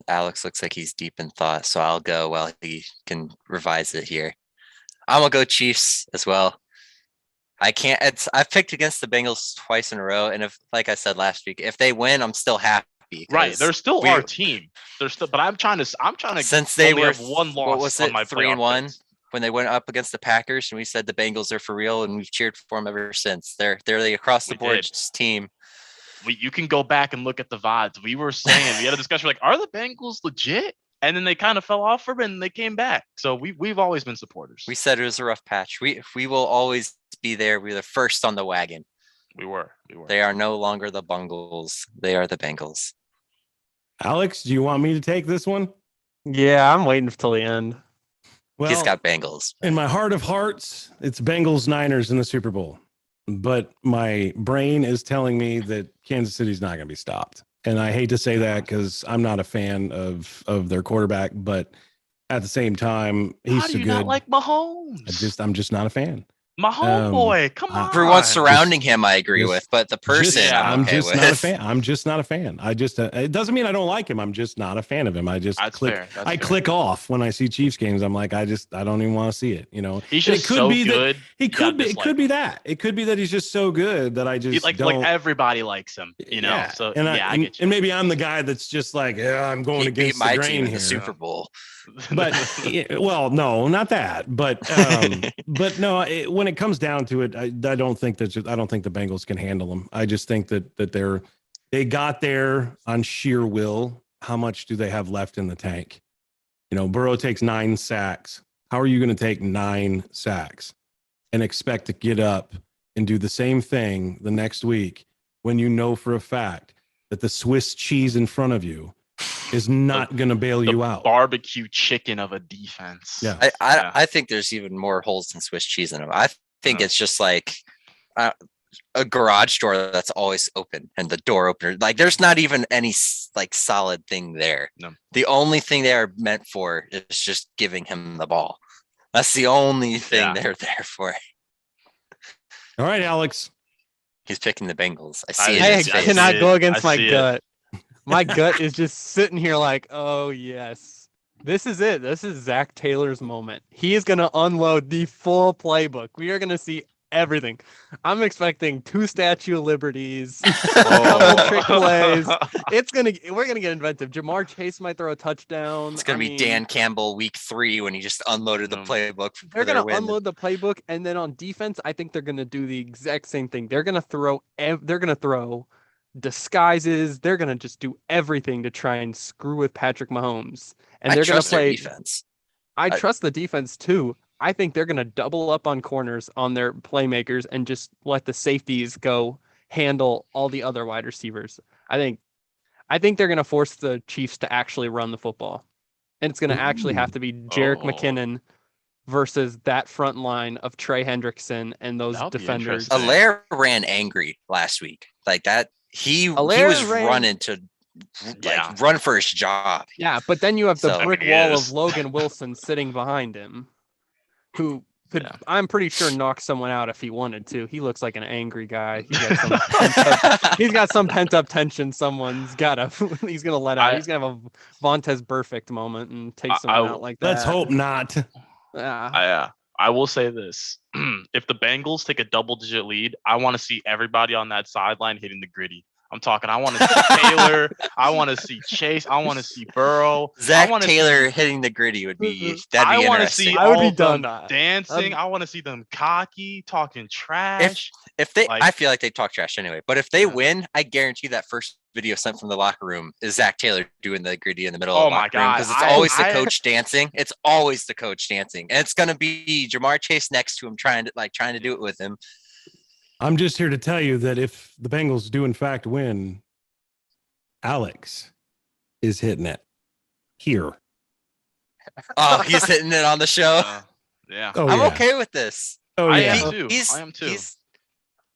Alex looks like he's deep in thought, so I'll go while he can revise it here. I'm gonna go Chiefs as well. I've picked against the Bengals twice in a row, and if, like I said last week, if they win, I'm still happy. Right, they're still our team. They're still, but I'm trying to. Since they have one loss, what was it, on my 3-1 when they went up against the Packers, and we said the Bengals are for real, and we've cheered for them ever since. They're the across the board team. You can go back and look at the VODs. We were saying, we had a discussion like, are the Bengals legit? And then they kind of fell off for it and they came back. So we've always been supporters. We said it was a rough patch. We will always be there. We're the first on the wagon. We were. They are no longer the Bungles. They are the Bengals. Alex, do you want me to take this one? Yeah, I'm waiting till the end. Well, he's got Bengals. In my heart of hearts, it's Bengals Niners in the Super Bowl. But my brain is telling me that Kansas City's not going to be stopped. And I hate to say that because I'm not a fan of their quarterback, but at the same time, he's so good. Not like Mahomes? I'm just not a fan. My homeboy, come on. Everyone surrounding him, I agree with, but the person, I'm just not a fan. I'm just not a fan. It doesn't mean I don't like him. I'm just not a fan of him. I just click off when I see Chiefs games. I'm like, I don't even want to see it. You know, he's just so good. It could be that. It could be that he's just so good that I just like everybody likes him. You know, yeah. So I get you. And maybe I'm the guy that's just like, I'm going against my the grain team in here. the Super Bowl. But well, no, not that. But but no, when it comes down to it, I don't think the Bengals can handle them. I just think that they got there on sheer will. How much do they have left in the tank? You know, Burrow takes 9 sacks. How are you going to take 9 sacks and expect to get up and do the same thing the next week when you know for a fact that the Swiss cheese in front of you is not going to bail you out? Barbecue chicken of a defense. Yeah. I think there's even more holes than Swiss cheese in them. I think it's just like a garage door that's always open and the door opener. Like there's not even any like solid thing there. No. The only thing they are meant for is just giving him the ball. That's the only thing they're there for. All right, Alex. He's picking the Bengals. I see it. I cannot go against my gut. My gut is just sitting here like, oh yes, this is it. This is Zach Taylor's moment. He is gonna unload the full playbook. We are gonna see everything. I'm expecting 2 Statue of Liberties, a couple trick plays. We're gonna get inventive. Jamar Chase might throw a touchdown. It's gonna be Dan Campbell week 3 when he just unloaded the playbook. They're gonna unload the playbook, and then on defense, I think they're gonna do the exact same thing. They're gonna throw disguises. They're gonna just do everything to try and screw with Patrick Mahomes, and they're gonna play defense. I trust the defense too. I think they're going to double up on corners on their playmakers and just let the safeties go handle all the other wide receivers. I think they're going to force the Chiefs to actually run the football. And it's going to actually have to be Jerick McKinnon versus that front line of Trey Hendrickson and those defenders. Allaire ran angry last week. Like that, he was running to run for his job. Yeah, but then you have the brick wall of Logan Wilson sitting behind him, who could, I'm pretty sure, knock someone out if he wanted to. He looks like an angry guy. He's got some pent up tension. He's gonna let out. He's gonna have a Vontaze Burfict moment and take someone out like that. Let's hope not. Yeah. I will say this: if the Bengals take a double-digit lead, I want to see everybody on that sideline hitting the gritty. I'm talking. I want to see Taylor. I want to see Chase. I want to see Burrow. Zach Taylor hitting the gritty would be. That'd be interesting. I would be done dancing. I want to see them cocky, talking trash. If they, I feel like they talk trash anyway. But if they win, I guarantee that first video sent from the locker room is Zach Taylor doing the gritty in the middle of the locker room, because it's always the coach dancing. It's always the coach dancing, and it's gonna be Jamar Chase next to him trying to do it with him. I'm just here to tell you that if the Bengals do in fact win, Alex is hitting it here. Oh, he's hitting it on the show. Yeah. I'm okay with this. Oh, I yeah. am too.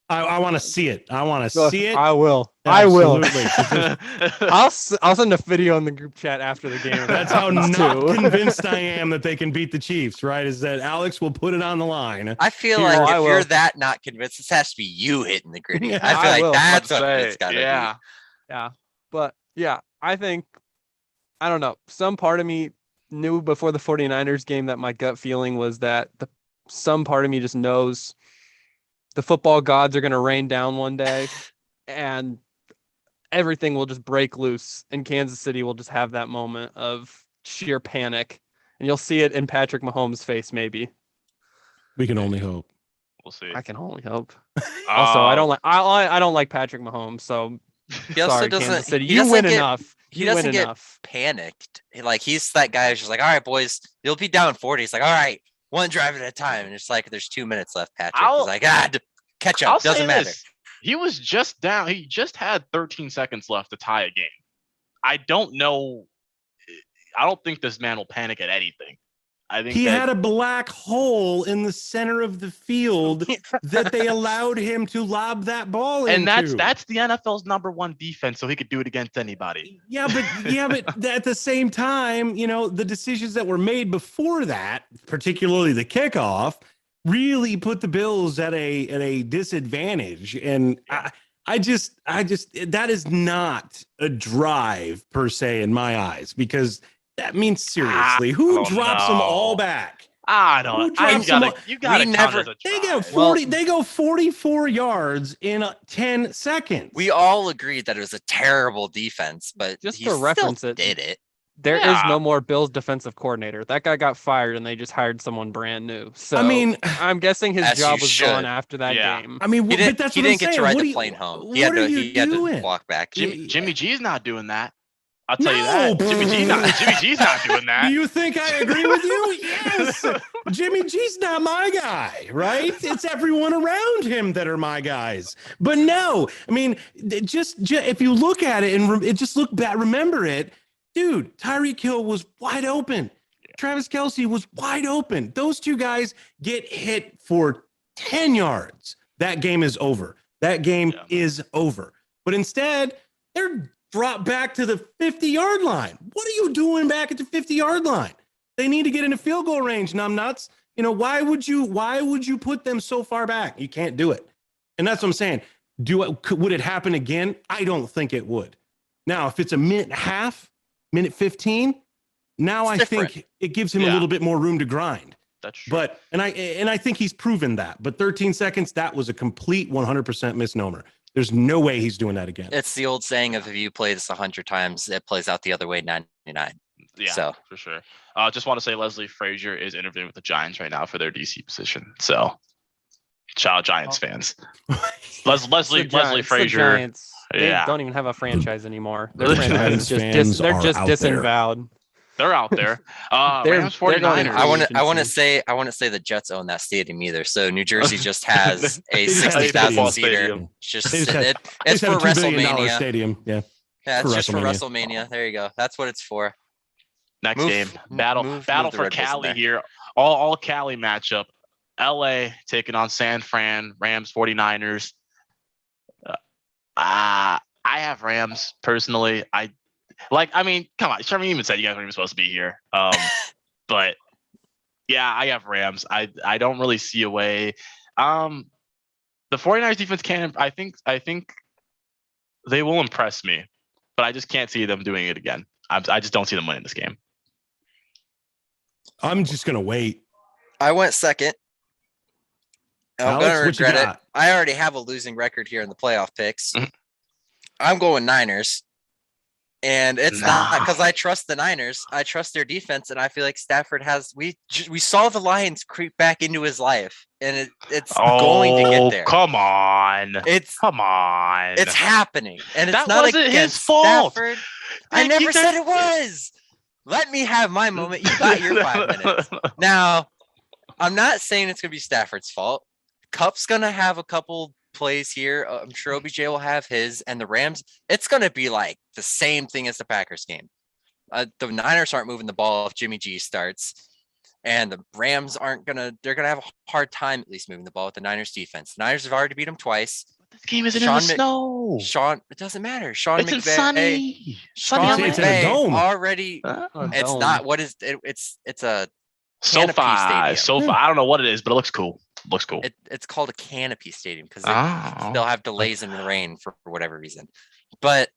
I want to see it. I want to see it. I will. Absolutely. I'll send a video in the group chat after the game. That's how not convinced I am that they can beat the Chiefs, right? Is that Alex will put it on the line. I feel like if you're that not convinced, this has to be you hitting the gritty. Yeah, I feel like that's what it's got to be. Yeah. But yeah, I think, I don't know. Some part of me knew before the 49ers game that my gut feeling was that some part of me just knows the football gods are going to rain down one day and everything will just break loose, and Kansas City will just have that moment of sheer panic, and you'll see it in Patrick Mahomes' face. Maybe we can only hope. We'll see. I can only hope. Also, I don't like Patrick Mahomes, so he also sorry, doesn't. Kansas City. You win enough. He doesn't get panicked. Like, he's that guy who's just like, all right, boys, you'll be down 40. He's like, all right, one drive at a time. And it's like, there's 2 minutes left, Patrick. He's like, catch up. Doesn't matter. He was just down. He just had 13 seconds left to tie a game. I don't know. I don't think this man will panic at anything. I think he had a black hole in the center of the field that they allowed him to lob that ball into. And that's the NFL's #1 defense, so he could do it against anybody. Yeah, but at the same time, the decisions that were made before that, particularly the kickoff, really put the Bills at a disadvantage. And I just that is not a drive per se in my eyes, because that means seriously, who drops them all back? I don't. You got to never. They go 44 yards in 10 seconds. We all agreed that it was a terrible defense, but just to reference it, did it. There is no more Bills defensive coordinator. That guy got fired, and they just hired someone brand new. So I'm guessing his job was gone after that game. I mean, he didn't get to ride the plane home. He had to walk back. Jimmy G's not doing that. I'll tell you that. Jimmy G's not doing that. Do you think I agree with you? Yes. Jimmy G's not my guy, right? It's everyone around him that are my guys. But no, I mean, just if you look at it and just look back, remember it, dude, Tyreek Hill was wide open. Travis Kelce was wide open. Those two guys get hit for 10 yards. That game is over. That game is over. But instead, they're dropped back to the 50-yard line. What are you doing back at the 50-yard line? They need to get into field goal range, numbnuts. Why would you put them so far back? You can't do it. And that's what I'm saying. Would it happen again? I don't think it would. Now, if it's a minute and a half, minute 15, now I think it gives him a little bit more room to grind. That's true. But and I think he's proven that. But 13 seconds, that was a complete 100% misnomer. There's no way he's doing that again. It's the old saying of if you play this 100 times, it plays out the other way 99. Yeah, So for sure. Just want to say Leslie Frazier is interviewing with the Giants right now for their DC position. So, shout out Giants fans. Leslie Frazier. Giants. They Yeah. don't even have a franchise anymore. Their The franchise Giants is just fans they're are just out there. disavowed. They're out there. They're- Rams they're going 49ers. in I want to agency. say the Jets own that stadium either. So New Jersey just has a They just have a 60,000 football seater. stadium. It's just They just have- it's They just for have a $2 billion WrestleMania. stadium. Yeah. Yeah, for it's just for WrestleMania. WrestleMania. There you go. That's what it's for. Next Move- game, m- battle move for the Red Bulls in Cali there. here. All Cali matchup. LA taking on San Fran, Rams 49ers. I have Rams personally. I mean, come on. Sherman even said you guys weren't even supposed to be here. But yeah, I have Rams. I don't really see a way. The 49ers defense can, I think they will impress me, but I just can't see them doing it again. I just don't see them winning this game. I'm just going to wait. I went second. I'm Alex, gonna what you regret it. got? I already have a losing record here in the playoff picks. Mhm. I'm going Niners. And it's not Nah. because I trust the Niners. I trust their defense, and I feel like Stafford has. We saw the Lions creep back into his life, and it's going to get there. Come on. It's Come on. it's happening, and it's That not wasn't his against fault. Stafford. I Like, never you said guys- it was. Let me have my moment. You got your 5 minutes. Now, I'm not saying it's gonna be Stafford's fault. Cup's gonna have a couple plays here. I'm sure OBJ will have his, and the Rams. It's gonna be like the same thing as the Packers game. The Niners aren't moving the ball if Jimmy G starts, and the Rams aren't gonna. They're gonna have a hard time at least moving the ball with the Niners defense. The Niners have already beat them twice. This game isn't Sean in the Mc- snow. Sean, it doesn't matter. Sean It's in McVay. sunny. Sean Sunny It's in a McVay dome. already. Oh, It's dome. not. What is it? It's a Canopy SoFi. Stadium. I don't know what it is, but it looks cool. Looks cool. it's called a canopy stadium because Oh. they'll have delays in the rain for whatever reason. But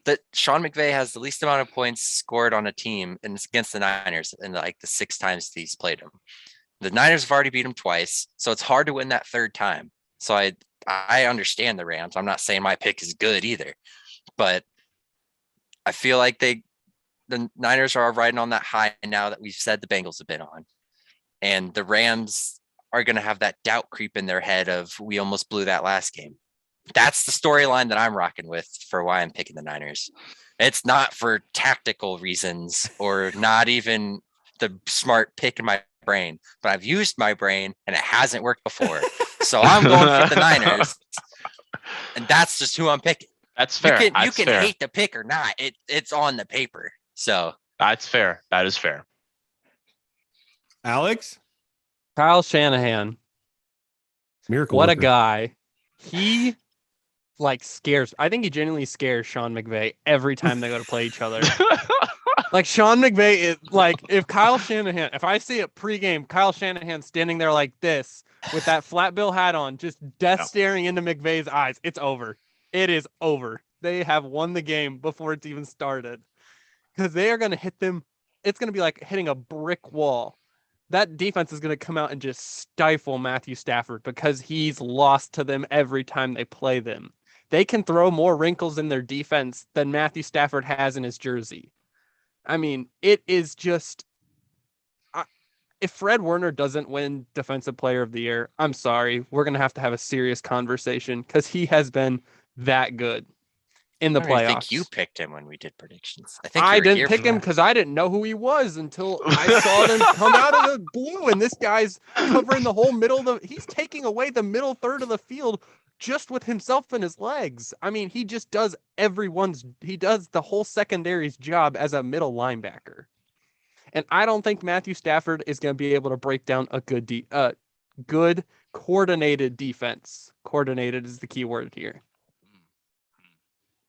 that Sean McVay has the least amount of points scored on a team, and it's against the Niners in like the 6 times he's played them. The Niners have already beat him twice, so it's hard to win that third time. So I understand the Rams. I'm not saying my pick is good either, but I feel like the Niners are riding on that high now that we've said the Bengals have been on, and the Rams are going to have that doubt creep in their head of we almost blew that last game. That's the storyline that I'm rocking with for why I'm picking the Niners. It's not for tactical reasons or not even the smart pick in my brain, but I've used my brain and it hasn't worked before. So I'm going for the Niners, and that's just who I'm picking. That's fair. You That's can fair. hate the pick or not. It's on the paper. So That's fair. That is fair. Alex? Kyle Shanahan. Miracle What a worker. guy. He scares. I think he genuinely scares Sean McVay every time they go to play each other. Like Sean McVay is like, if Kyle Shanahan, if I see it pregame, Kyle Shanahan standing there like this with that flat bill hat on, just death Yeah. staring into McVay's eyes, it's over. It is over. They have won the game before it's even started because they are going to hit them. It's going to be like hitting a brick wall. That defense is going to come out and just stifle Matthew Stafford because he's lost to them every time they play them. They can throw more wrinkles in their defense than Matthew Stafford has in his jersey. I mean, it is just, if Fred Warner doesn't win Defensive Player of the Year, I'm sorry. We're going to have a serious conversation because he has been that good in the I don't even playoffs. think you picked him when we did predictions. I think I you were didn't here pick for him that. because I didn't know who he was until I saw them come out of the blue, and this guy's covering the whole middle of the. He's taking away the middle third of the field just with himself and his legs. I mean, he just does he does the whole secondary's job as a middle linebacker. And I don't think Matthew Stafford is going to be able to break down a good coordinated defense. Coordinated is the key word here.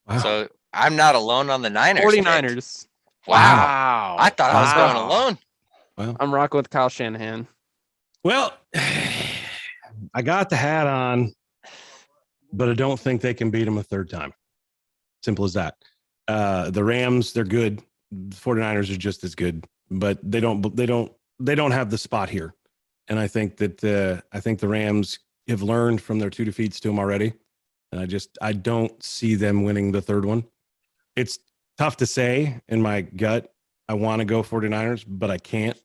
Wow. So I'm not alone on the Niners. pick. 49ers. Wow. I thought I was Wow. going alone. I'm rocking with Kyle Shanahan. Well, I got the hat on, but I don't think they can beat him a third time. Simple as that. The Rams, they're good. The 49ers are just as good, but they don't have the spot here. And I think that the Rams have learned from their 2 defeats to them already. And I don't see them winning the third one. It's tough to say in my gut. I want to go 49ers, but I can't.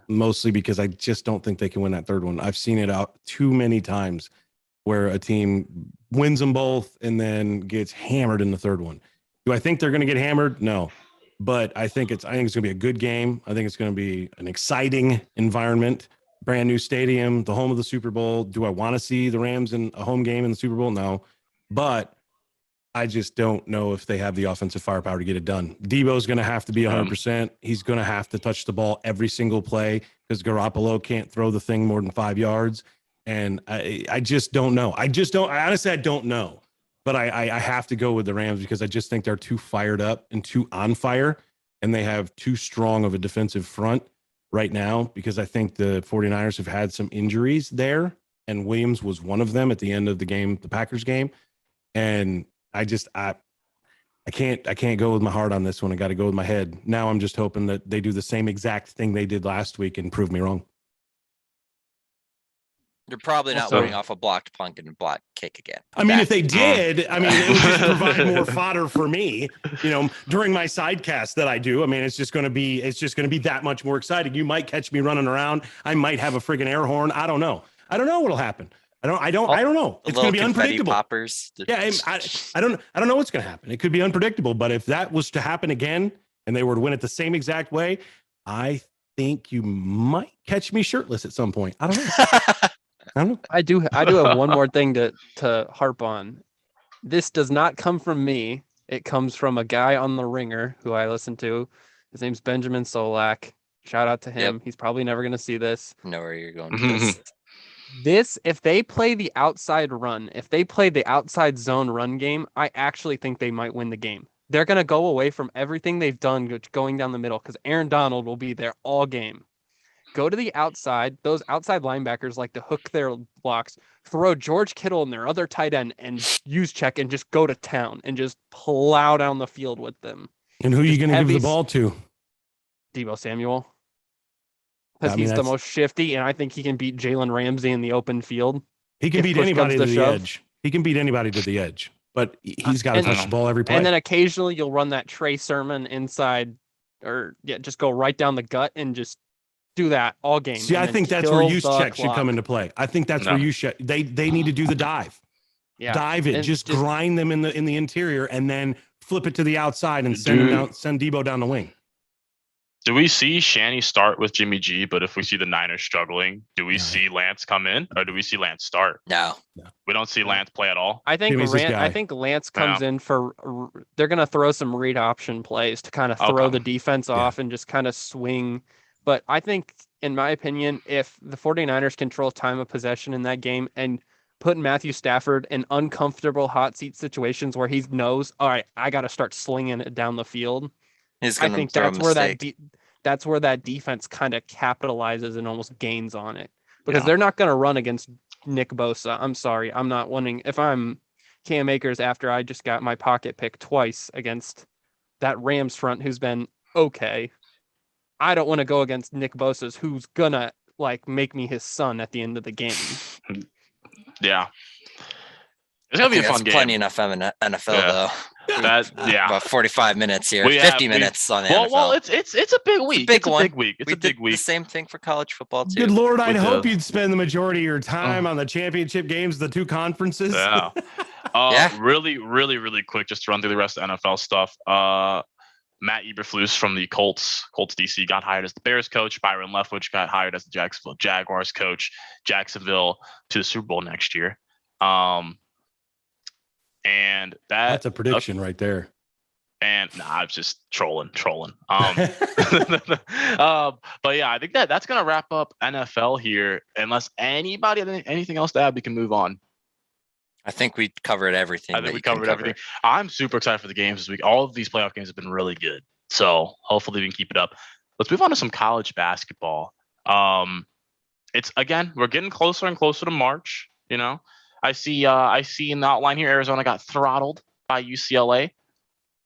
Mostly because I just don't think they can win that third one. I've seen it out too many times where a team wins them both and then gets hammered in the third one. Do I think they're going to get hammered? No, but I think it's going to be a good game. I think it's going to be an exciting environment, brand new stadium, the home of the Super Bowl. Do I want to see the Rams in a home game in the Super Bowl? No, but I just don't know if they have the offensive firepower to get it done. Debo's going to have to be 100%. He's going to have to touch the ball every single play because Garoppolo can't throw the thing more than 5 yards. And I just don't know. I honestly don't know. But I have to go with the Rams because I just think they're too fired up and too on fire. And they have too strong of a defensive front right now because I think the 49ers have had some injuries there. And Williams was one of them at the end of the game, the Packers game. And I can't go with my heart on this one. I got to go with my head. Now I'm just hoping that they do the same exact thing they did last week and prove me wrong. You're probably not winning off a blocked punt and a blocked kick again. I mean, if they did, it would just provide more fodder for me, during my sidecast that I do. I mean, it's just going to be that much more exciting. You might catch me running around. I might have a friggin' air horn. I don't know what'll happen. I don't know. It's going to be unpredictable. Poppers. Yeah, I don't know what's going to happen. It could be unpredictable, but if that was to happen again and they were to win it the same exact way, I think you might catch me shirtless at some point. I don't know. I do have one more thing to harp on. This does not come from me. It comes from a guy on The Ringer who I listen to. His name's Benjamin Solak. Shout out to him. Yep. He's probably never going to see this. Know where you're going with this. If they play the outside run, if they play the outside zone run game, I actually think they might win the game. They're going to go away from everything they've done going down the middle because Aaron Donald will be there all game. Go to the outside. Those outside linebackers like to hook their blocks, throw George Kittle and their other tight end and use check and just go to town and just plow down the field with them. And who are you going to give the ball to? Deebo Samuel. Because he's the most shifty, and I think he can beat Jalen Ramsey in the open field. He can beat anybody to the edge. He can beat anybody to the edge, but he's got to touch the ball every play. And then occasionally you'll run that Trey Sermon inside just go right down the gut and just do that all game. See, I think that's where use check should come into play. I think that's where you should. They need to do the dive. Yeah, dive it. Just grind them in the interior, and then flip it to the outside and send Debo down the wing. Do we see Shanny start with Jimmy G? But if we see the Niners struggling, do we see Lance come in, or do we see Lance start? No. We don't see Lance play at all. I think Lance comes in for. They're gonna throw some read option plays to kind of throw the defense off and just kind of swing. But I think, in my opinion, if the 49ers control time of possession in that game and put Matthew Stafford in uncomfortable hot seat situations where he knows, all right, I got to start slinging it down the field. I think that's where that defense kind of capitalizes and almost gains on it because they're not going to run against Nick Bosa. I'm sorry. I'm not wanting, if I'm Cam Akers after I just got my pocket pick twice against that Rams front who's been okay. I don't want to go against Nick Bosa's who's gonna make me his son at the end of the game. Yeah. It's gonna be a fun game. Plenty enough NFL though. About 45 minutes here. 50 minutes on the NFL. Well, it's a big week. It's a big week. It's a big week. The same thing for college football too. Good Lord, I'd hope you'd spend the majority of your time on the championship games, the two conferences. Yeah. Really, really, really quick, just to run through the rest of the NFL stuff. Matt Eberflus from the Colts DC got hired as the Bears coach. Byron Leftwich got hired as the Jacksonville Jaguars coach. Jacksonville to the Super Bowl next year. And that's a prediction right there. And I was just trolling. But yeah, I think that's gonna wrap up NFL here. Unless anybody has anything else to add, we can move on. I think we covered everything. I think we covered everything. I'm super excited for the games this week. All of these playoff games have been really good. So hopefully we can keep it up. Let's move on to some college basketball. We're getting closer and closer to March. I see in the outline here, Arizona got throttled by UCLA.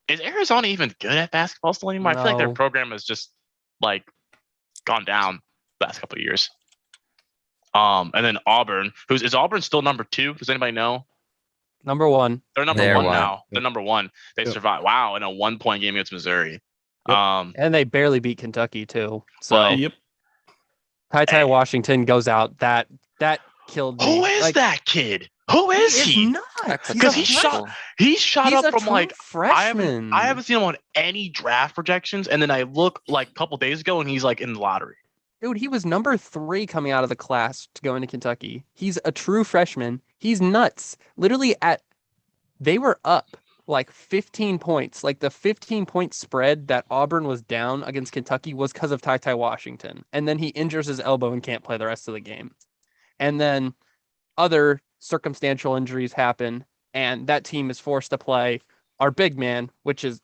Is Arizona even good at basketball still anymore? I feel like their No. program has just like gone down the last couple of years. And then Auburn, is Auburn still number 2? Does anybody know? Number 1. They're number They're 1 one. now. They're number 1. They Yep. survived. Wow, in a 1-point game against Missouri. Yep. And they barely beat Kentucky too. So Well, Yep. Ty Hey. Washington goes out. That killed me. who is Like, that kid? Who is he? he? Is nuts. Because he He's shot- He shot He's up a from true like freshman. I haven't seen him on any draft projections, and then I look like a couple days ago, and he's like in the lottery. Dude, he was number 3 coming out of the class to go into Kentucky. He's a true freshman. He's nuts. Literally they were up like 15 points. Like the 15-point spread that Auburn was down against Kentucky was because of Ty Washington. And then he injures his elbow and can't play the rest of the game. And then other circumstantial injuries happen, and that team is forced to play our bigman, which is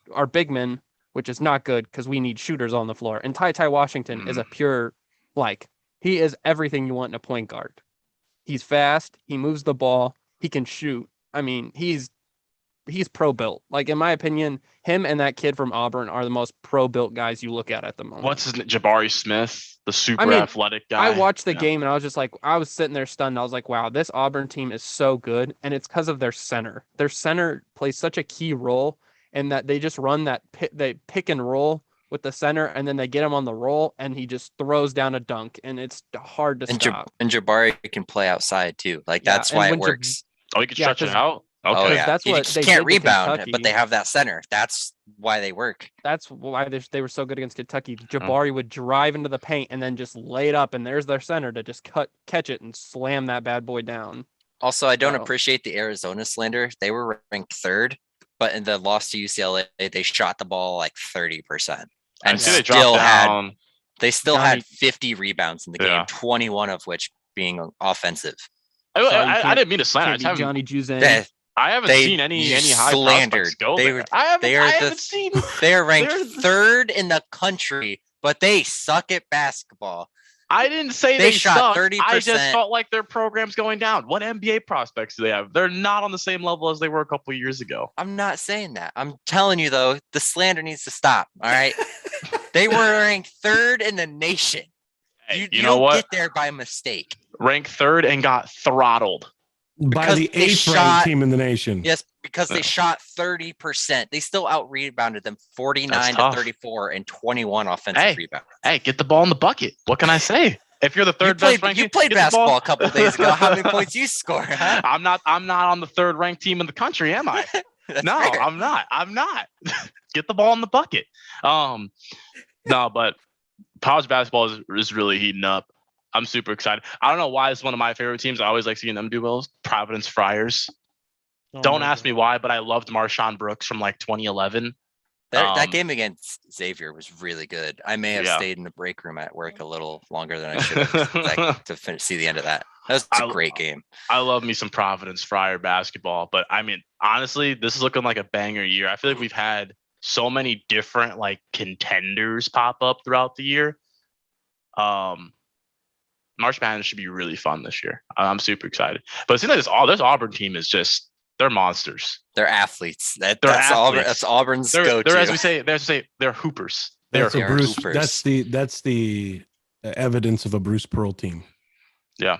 not good because we need shooters on the floor. And Ty Washington is a pure, like, he is everything you want in a point guard. He's fast. He moves the ball. He can shoot. I mean, he's pro built. Like, in my opinion, him and that kid from Auburn are the most pro built guys you look at the moment. What's his name? Jabari Smith, the super mean, athletic guy. I watched the Yeah. game and I was just like, I was sitting there stunned. I was like, wow, this Auburn team is so good. And it's because of their center. Their center plays such a key role in that they just run they pick and roll with the center, and then they get him on the roll and he just throws down a dunk, and it's hard to stop. And Jabari can play outside too. Like Yeah, that's and why when it works. Oh, he can Yeah, stretch it 'cause- out. Okay. Oh yeah, that's you what just they can't did to rebound, Kentucky. but they have that center. That's why they work. That's why they were so good against Kentucky. Jabari would drive into the paint and then just lay it up, and there's their center to just catch it and slam that bad boy down. Also, I don't So- appreciate the Arizona slander. They were ranked 3rd, but in the loss to UCLA, they shot the ball like 30%, I and see they still dropped had down. 50 rebounds in the game, Yeah. 21 of which being offensive. So you I can't- didn't mean to slander. I Can't just be haven't, Johnny Juzang. They- seen any you high slandered. prospects go They there. were- I they are the- haven't seen. They are ranked They're- 3rd in the country, but they suck at basketball. I didn't say They they shot suck. 30%. I just felt like their program's going down. What NBA prospects do they have? They're not on the same level as they were a couple of years ago. I'm not saying that. I'm telling you though, the slander needs to stop. All right. They were ranked 3rd in the nation. Hey, You know don't what? get there by mistake. Ranked 3rd and got throttled. By Because the they 8th shot- ranked team in the nation. Yes, because Yeah. they shot 30%. They still out rebounded them 49 to tough. 34 and 21 offensive Hey, rebounds. Hey, get the ball in the bucket. What can I say? If you're the third best ranked, You team, played get the ball- basketball a couple days ago. How many points you score? Huh? I'm not on the 3rd ranked team in the country, am I? That's No, fair. I'm not. Get the ball in the bucket. No, but college basketball is really heating up. I'm super excited. I don't know why it's one of my favorite teams. I always like seeing them do well. Providence Friars. Oh Don't ask me why, but I loved Marshawn Brooks from like 2011. That Um, game against Xavier was really good. I may have Yeah. stayed in the break room at work a little longer than I should have to see the end of that. That was a I- great game. I love me some Providence Friar basketball, but I mean, honestly, this is looking like a banger year. I feel like we've had so many different like contenders pop up throughout the year. March Madness should be really fun this year. I'm super excited. But it seems like this Auburn team is just they're monsters. They're athletes. They're That's Auburn. athletes. That's Auburn's They're go-to. as we say they're hoopers. They're That's a They are Bruce. hoopers. That's the evidence of a Bruce Pearl team. Yeah.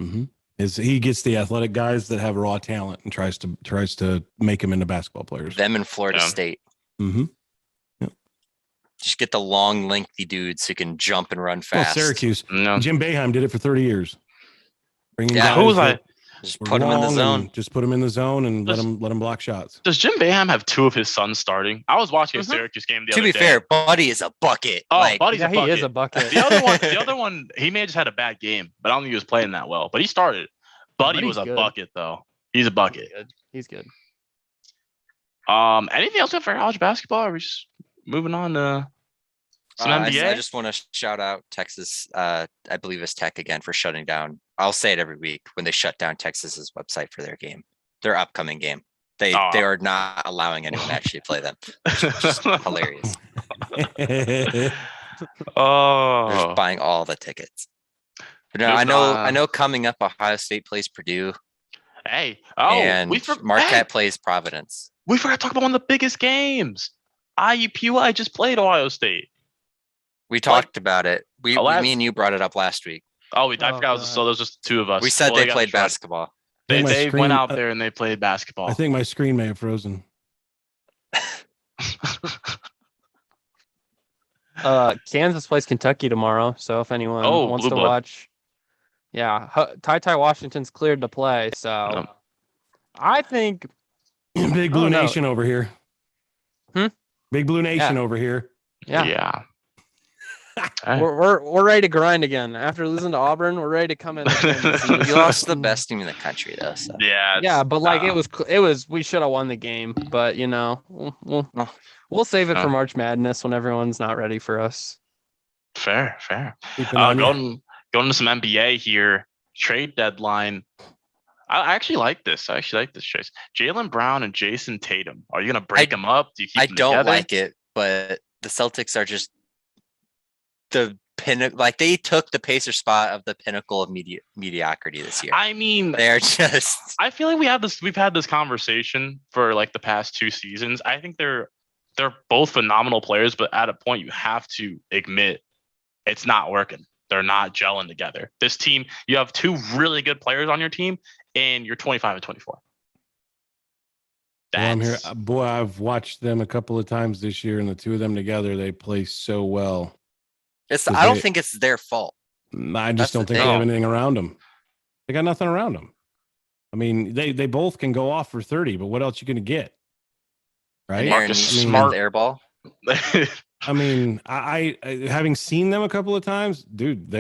Mm-hmm. Is he gets the athletic guys that have raw talent and tries to make them into basketball players. Them in Florida Yeah. State. Mm-hmm. Just get the long, lengthy dudes who can jump and run Well, fast. Syracuse. No. Jim Boeheim did it for 30 years. Bringing Yeah, guys who was that Just were put them in the long zone. and Just put them in the zone and let Just- them block shots. Does Jim Boeheim have 2 of his sons starting? I was watching a Mhm. Syracuse game the To other be day. fair, Buddy is a bucket. Oh, Like, Buddy's Yeah, a he bucket. is a bucket. The other one, he may have just had a bad game, but I don't think he was playing that well. But he started. Buddy Buddy's was a good. bucket though. He's a bucket. He's good. Anything else for college basketball? Or are we just moving on to some NBA? I just want to shout out Texas. I believe it's Tech again for shutting down. I'll say it every week when they shut down Texas's website for their upcoming game. They Oh. are not allowing anyone to actually play them. Just hilarious. They're Oh, just buying all the tickets. But no, There's I know coming up Ohio State plays Purdue. Hey, and we Marquette plays Providence. We forgot to talk about one of the biggest games. IUPUI just played Ohio State. We talked about it. Me and you brought it up last week. I forgot. So there's just two of us. We said they played basketball. They went out there and they played basketball. I think my screen may have frozen. Kansas plays Kentucky tomorrow, so if anyone wants to watch, Ty Washington's cleared to play, so I think Big Blue Nation over here. Big Blue Nation over here. Yeah. We're ready to grind again after losing to Auburn. We're ready to come in. You lost the best team in the country, though. So. Yeah, but it was. We should have won the game, but we'll save it for March Madness when everyone's not ready for us. Fair. Going to some NBA here. Trade deadline. I actually like this. Chase. Jaylen Brown and Jason Tatum. Are you going to break them up? Do you keep them don't together? like it, but the Celtics are just the pinnacle. Like they took the Pacers spot of the pinnacle of mediocrity this year. I mean, they're just. I feel like we've had this conversation for like the past 2 seasons. I think they're both phenomenal players, but at a point you have to admit it's not working. They're not gelling together. This team, you have 2 really good players on your team, and you're 25 and 24. I'm here. Boy, I've watched them a couple of times this year, and the 2 of them together, they play so well. I don't think it's their fault. I just don't think they have anything around them. They got nothing around them. I mean, they both can go off for 30, but what else you going to get? Right? Smart air ball. I mean, I having seen them a couple of times, dude,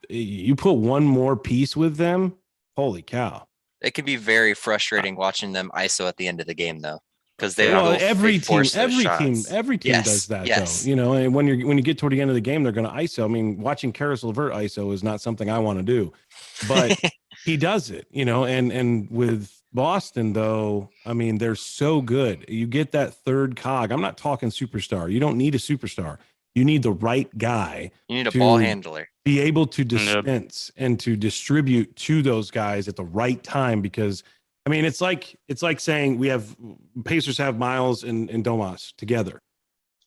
you put one more piece with them. Holy cow. It can be very frustrating watching them ISO at the end of the game, though. Because every team does that, though. And when you get toward the end of the game, they're going to ISO. I mean, watching Karis LeVert ISO is not something I want to do, but he does it. And with Boston, though, I mean, they're so good. You get that third cog. I'm not talking superstar. You don't need a superstar. You need the right guy. You need a ball handler. Be able to dispense and to distribute to those guys at the right time, because I mean, it's like saying Pacers have Miles and Domas together.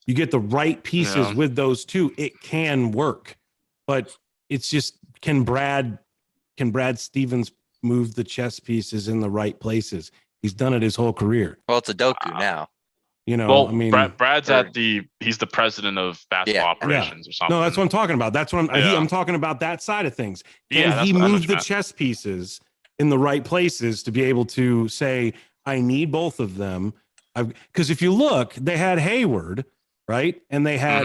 You get the right pieces with those 2, it can work. But it's just, can Brad Stevens move the chess pieces in the right places? He's done it his whole career. Well, it's a Doku now. I mean, Brad's he's the president of basketball operations or something. No, that's what I'm talking about. That's what I'm talking about, that side of things. Can he move the chess pieces in the right places to be able to say, I need both of them? Because if you look, they had Hayward, right? And they had,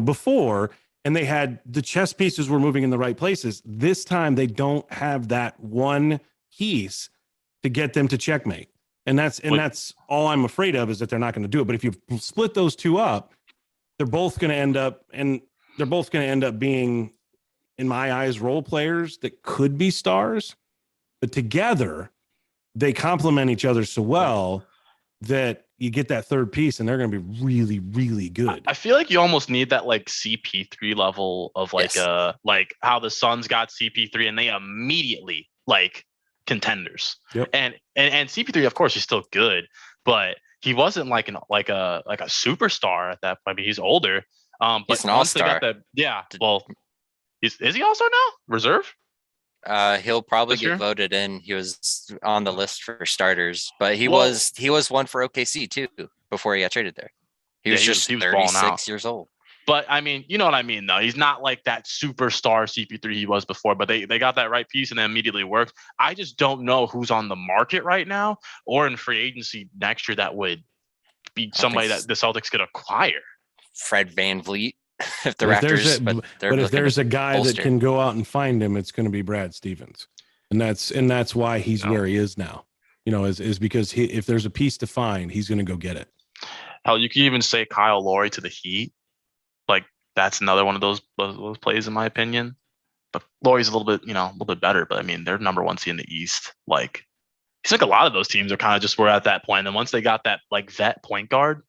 before, and they had the chess pieces were moving in the right places. This time they don't have that one piece to get them to checkmate. And that's all I'm afraid of, is that they're not going to do it. But if you split those 2 up, they're both going to end up being, in my eyes, role players that could be stars. But together, they complement each other so well that you get that third piece, and they're going to be really, really good. I feel like you almost need that like CP3 level of like how the Suns got CP3 and they immediately like contenders. Yep. And CP3, of course, he's still good, but he wasn't like a superstar at that point. I mean, he's older. But he's an all-star. Well, is he all-star now? Reserve? He'll probably get voted in. He was on the list for starters, but he was one for OKC too before he got traded there. He was 36 years old. But I mean, you know what I mean, though. He's not like that superstar CP3 he was before, but they got that right piece and it immediately worked. I just don't know who's on the market right now or in free agency next year that would be somebody that the Celtics could acquire. Fred VanVleet. If there's a guy that can go out and find him, it's going to be Brad Stevens, and that's why he's where he is now. Is because if there's a piece to find, he's going to go get it. Hell, you can even say Kyle Lowry to the Heat. Like that's another one of those plays, in my opinion. But Lowry's a little bit better. But I mean, they're number 1 seed in the East. Like, it's like a lot of those teams are kind of just were at that point. And then once they got that like vet point guard,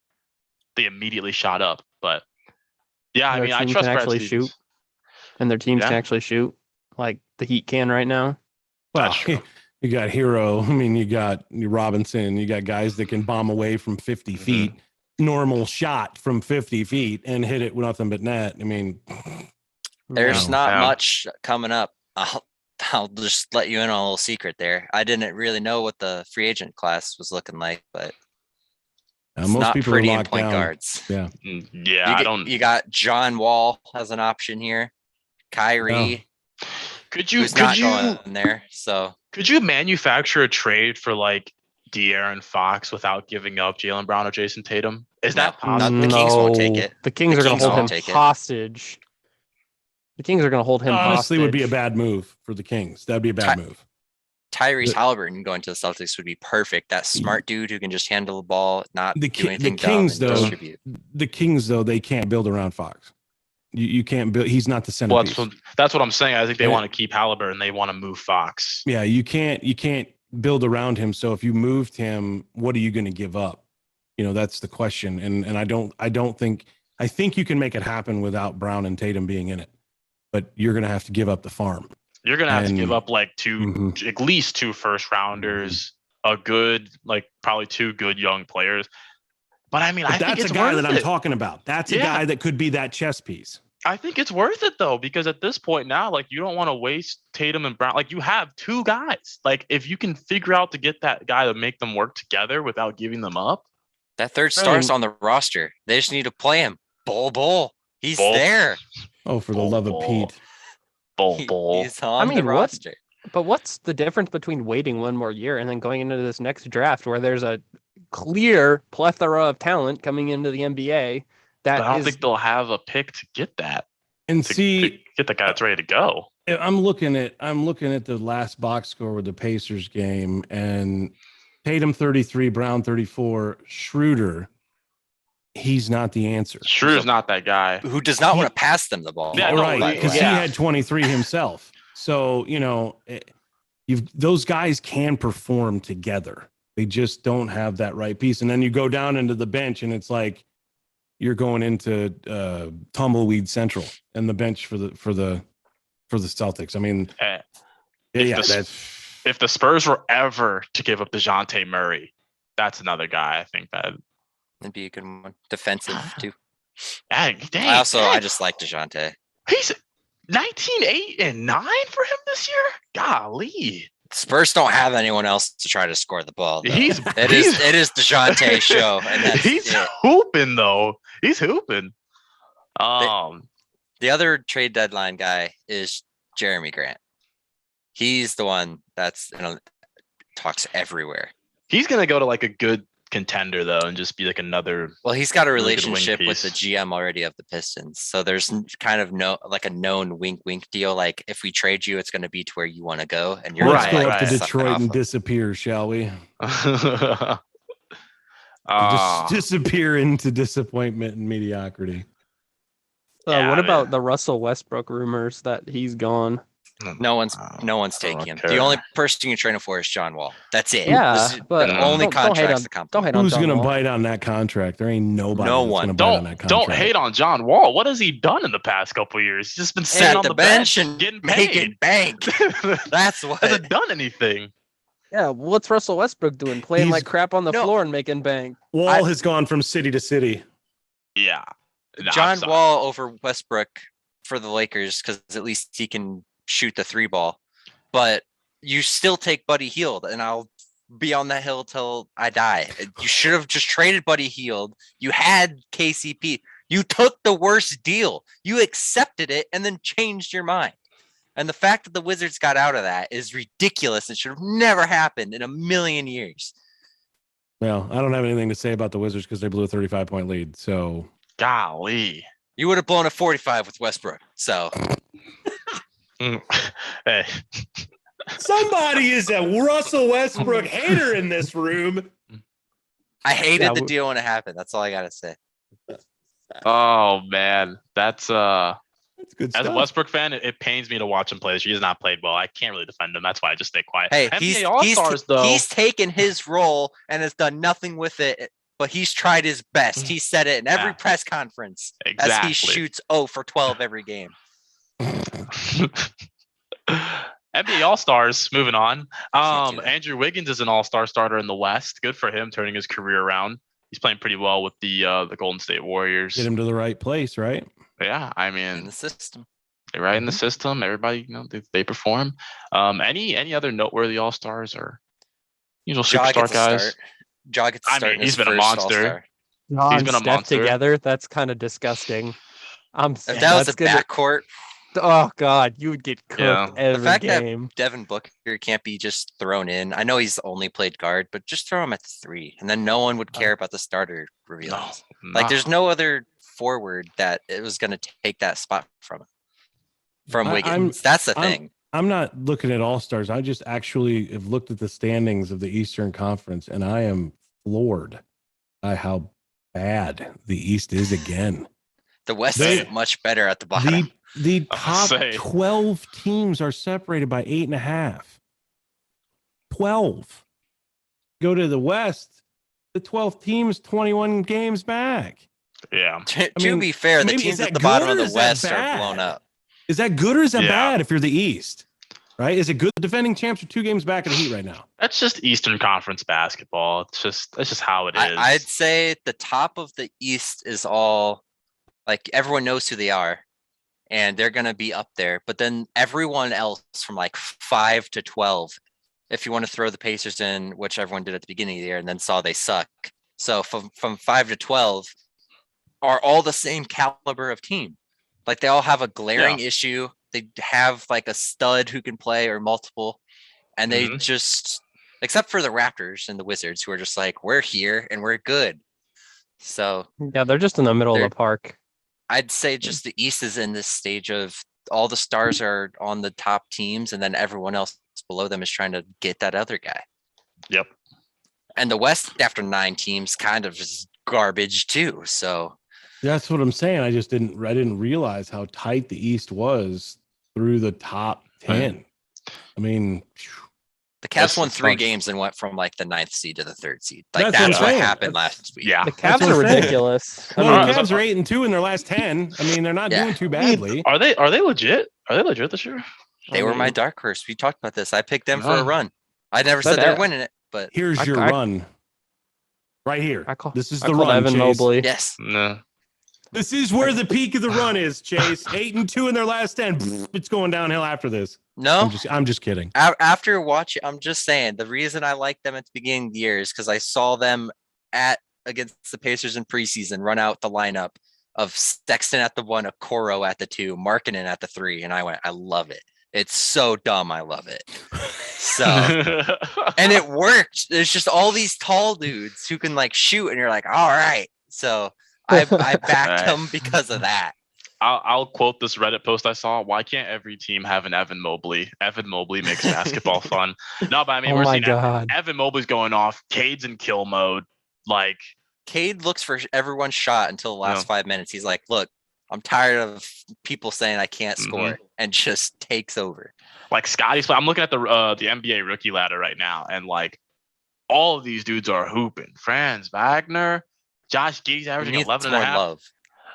they immediately shot up. But yeah, I mean, I trust Brad Stevens. And their teams can actually shoot, like the Heat can right now. Well, You got Hero. I mean, you got Robinson. You got guys that can bomb away from 50 feet, normal shot from 50 feet and hit it with nothing but net. I mean, There's no. not much coming up. I'll just let you in on a little secret there. I didn't really know what the free agent class was looking like, but it's most not people pretty are in locked point down. guards. Yeah. Yeah, You got John Wall as an option here. Kyrie. Could you who's not going there? So could you manufacture a trade for like De'Aaron Fox without giving up Jaylen Brown or Jason Tatum? Is that No, possible? the Kings won't take it. The Kings The are going Kings to hold him won't take it. hostage. The Kings are going to hold him Honestly, hostage. would be a bad move for the Kings. That'd be a bad move. Tyrese The- Halliburton going to the Celtics would be perfect. That smart dude who can just handle the ball, not The do anything Kings, dumb and though, distribute. The Kings, though, they can't build around Fox. You can't build. He's not the Well, centerpiece. that's what I'm saying. I think they Yeah. want to keep Halliburton. They want to move Fox. Yeah, you can't build around him. So if you moved him, what are you going to give up? That's the question. And I think you can make it happen without Brown and Tatum being in it, but you're going to have to give up the farm. You're gonna have to give And- up like at least 2 first rounders, a good, like probably 2 good young players. But I mean, But I think that's it's a guy worth that I'm it. talking about. That's a Yeah. guy that could be that chess piece. I think it's worth it though, because at this point now, like you don't want to waste Tatum and Brown. Like you have 2 guys. Like if you can figure out to get that guy to make them work together without giving them up. That third star's on the roster. They just need to play him. Bull. He's Bull. there. Oh, for the Bull, love of bull. Pete. Bull. He's on the what- roster. But what's the difference between waiting one more year and then going into this next draft where there's a clear plethora of talent coming into the NBA? But I don't That think is, they'll have a pick to get that. And To see, get the guy that's ready to go. I'm looking at the last box score with the Pacers game, and Tatum 33, Brown 34, Schroeder. He's not the answer. Schroeder's not that guy. Who does not want to pass them the ball? Yeah, All no, right, by the because way. he yeah. had 23 himself. So those guys can perform together. They just don't have that right piece. And then you go down into the bench, and it's like you're going into tumbleweed central and the bench for the Celtics. I mean, If the Spurs were ever to give up DeJounte Murray, that's another guy I think that. That'd be a good one. Defensive too. Dang, I just like DeJounte. He's 19-8-9 for him this year. Golly, Spurs don't have anyone else to try to score the ball. Though. He's- it is DeJounte's show, and that's he's it. hooping though. He's hooping. The other trade deadline guy is Jeremy Grant. He's the one that's talks everywhere. He's gonna go to like a good contender though, and just be like another. Well, he's got a Really good wing relationship with the piece. GM already of the Pistons, so there's kind of a known wink deal. Like if we trade you, it's going to be to where you want to go, and you're let's Right, go gonna, up to like, suck it Detroit off and of- disappear, shall we? Ah, Just disappear into disappointment and mediocrity. Yeah, what I mean- about the Russell Westbrook rumors that he's gone? No one's I taking don't him. care. The only person you're trading for is John Wall. That's it. Yeah, This is but the only don't hate contracts on- the company. don't hate on Who's John going to Wall. bite on that contract? There ain't nobody. No that's one. gonna bite on that don't contract. hate on John Wall. What has he done in the past couple of years? He's just been sitting Sit on at the bench and getting making paid. bank. That's what. Hasn't done anything. Yeah, what's Russell Westbrook doing? Playing He's- like crap on the No. floor and making bank. Wall has gone from city to city. Yeah, No, I'm John sorry. Wall over Westbrook for the Lakers because at least he can shoot the 3 ball. But you still take Buddy Hield, and I'll be on that hill till I die. You should have just traded Buddy Hield. You had KCP. You took the worst deal. You accepted it and then changed your mind. And the fact that the Wizards got out of that is ridiculous. It should have never happened in a million years. Well, I don't have anything to say about the Wizards because they blew a 35-point lead. So Golly. You would have blown a 45 with Westbrook. So Hey, somebody is a Russell Westbrook hater in this room. I hated Yeah, the we- deal when it happened. That's all I gotta say. oh man, that's That's good as stuff. a Westbrook fan, it pains me to watch him play. He has not played well. I can't really defend him. That's why I just stay quiet. Hey, NBA All-Stars, though. he's taken his role and has done nothing with it, but he's tried his best. He said it in every Yeah. press conference as Exactly. he shoots 0 for 12 every game. NBA All Stars. Moving on. Can't do that. Andrew Wiggins is an All Star starter in the West. Good for him, turning his career around. He's playing pretty well with the Golden State Warriors. Get him to the right place, right? Yeah, I in mean, the system. they're right in the system. Everybody, they perform. Any other noteworthy All Stars or usual Ja superstar gets a guys? start. Ja gets a I start mean, in his he's been a first monster. All-Star. He's been a Steph monster. together. That's kind of disgusting. If that was a backcourt, Oh God, you would get cooked Yeah. every fact that- game. Devin Booker can't be just thrown in. I know he's only played guard, but just throw him at the 3, and then no one would care about the starter No, reveals. Like, there's no other forward that it was going to take that spot from him. From Wiggins. That's the thing. I'm not looking at all stars. I just actually have looked at the standings of the Eastern Conference, and I am floored by how bad the East is again. The West They- is much better at the bottom. The I top was gonna say. 12 teams are separated by 8.5. 12. Go to the West, the 12th team is 21 games back. Yeah. To mean, be fair, the maybe- teams is at that the bottom good of or the is that West are bad? blown up. Is that good or is that Yeah. bad if you're the East? Right? Is it good? The defending champs are 2 games back of the Heat right now. That's just Eastern Conference basketball. That's just how it is. I'd say the top of the East is all like everyone knows who they are, and they're gonna be up there. But then everyone else from like 5 to 12, if you want to throw the Pacers in, which everyone did at the beginning of the year, and then saw they suck. So from 5 to 12 are all the same caliber of team. Like they all have a glaring issue. They have like a stud who can play or multiple, and they Mhm. just, except for the Raptors and the Wizards, who are just like, we're here and we're good. So Yeah, they're just in the middle of They're- the park. I'd say just the East is in this stage of all the stars are on the top teams, and then everyone else below them is trying to get that other guy. Yep. And the West, after 9 teams, kind of is garbage too. So That's what I'm saying. I didn't realize how tight the East was through the top 10. I mean, the Cavs That's won 3 fun. games and went from like the 9th seed to the 3rd seed. Like That's what I'm that's what saying. happened last week. Yeah. The That's Cavs what are I'm saying. ridiculous. I well, mean, the Alright, Cavs are 8-2 in their last 10. I mean, they're not Yeah. doing too badly. Are they legit? Are they legit this year? They were my mean, dark horse. We talked about this. I picked them for a No. run. I never But said they were that- winning it, but Here's I- your I- run. Right here. I call, This is I the called run, Evan Chase. Mobley. yes. No. This is where the peak of the run is, Chase. 8-2 in their last 10. It's going downhill after this. No. I'm just kidding. After watching, I'm just saying the reason I liked them at the beginning of the year is because I saw them against the Pacers in preseason run out the lineup of Sexton at the 1, Okoro at the 2, Markkanen at the 3, and I went, I love it. It's so dumb, I love it. So and it worked. There's just all these tall dudes who can like shoot, and you're like, all right. So I backed Right. them because of that. I'll quote this Reddit post I saw. Why can't every team have an Evan Mobley? Evan Mobley makes basketball fun. No, but I mean, Oh we're my seeing God. Evan Mobley's going off. Cade's in kill mode. Like, Cade looks for everyone's shot until the last Yeah. 5 minutes. He's like, look, I'm tired of people saying I can't Mm-hmm. score, and just takes over. Scotty's. I'm looking at the NBA rookie ladder right now, and like all of these dudes are hooping. Franz Wagner, Josh Giddey's He averaging needs 11 more and a half, love.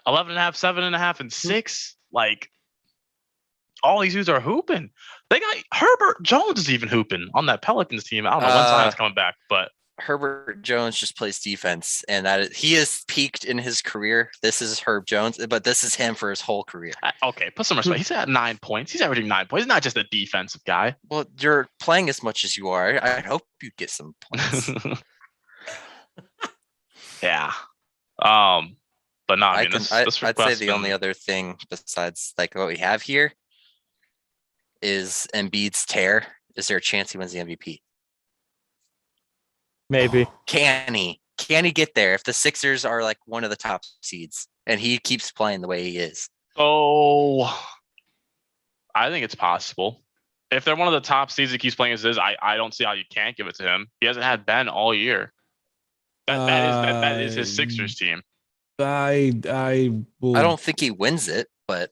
11 and a half, 7.5, and 6. Like all these dudes are hooping. They got Herbert Jones is even hooping on that Pelicans team. I don't know when Zion's coming back, but Herbert Jones just plays defense, and he is peaked in his career. This is Herb Jones, but this is him for his whole career. okay, put some respect. He's at 9 points. He's averaging 9 points. He's not just a defensive guy. Well, you're playing as much as you are. I hope you get some points. Yeah. But no, I mean, this I'd say request's the only been- other thing besides like what we have here is Embiid's tear. Is there a chance he wins the MVP? Maybe. Can he? Can he get there if the Sixers are like one of the top seeds and he keeps playing the way he is? Oh, I think it's possible. If they're one of the top seeds that keeps playing as is, I don't see how you can't give it to him. He hasn't had Ben all year. That is his Sixers team. I will. I don't think he wins it, but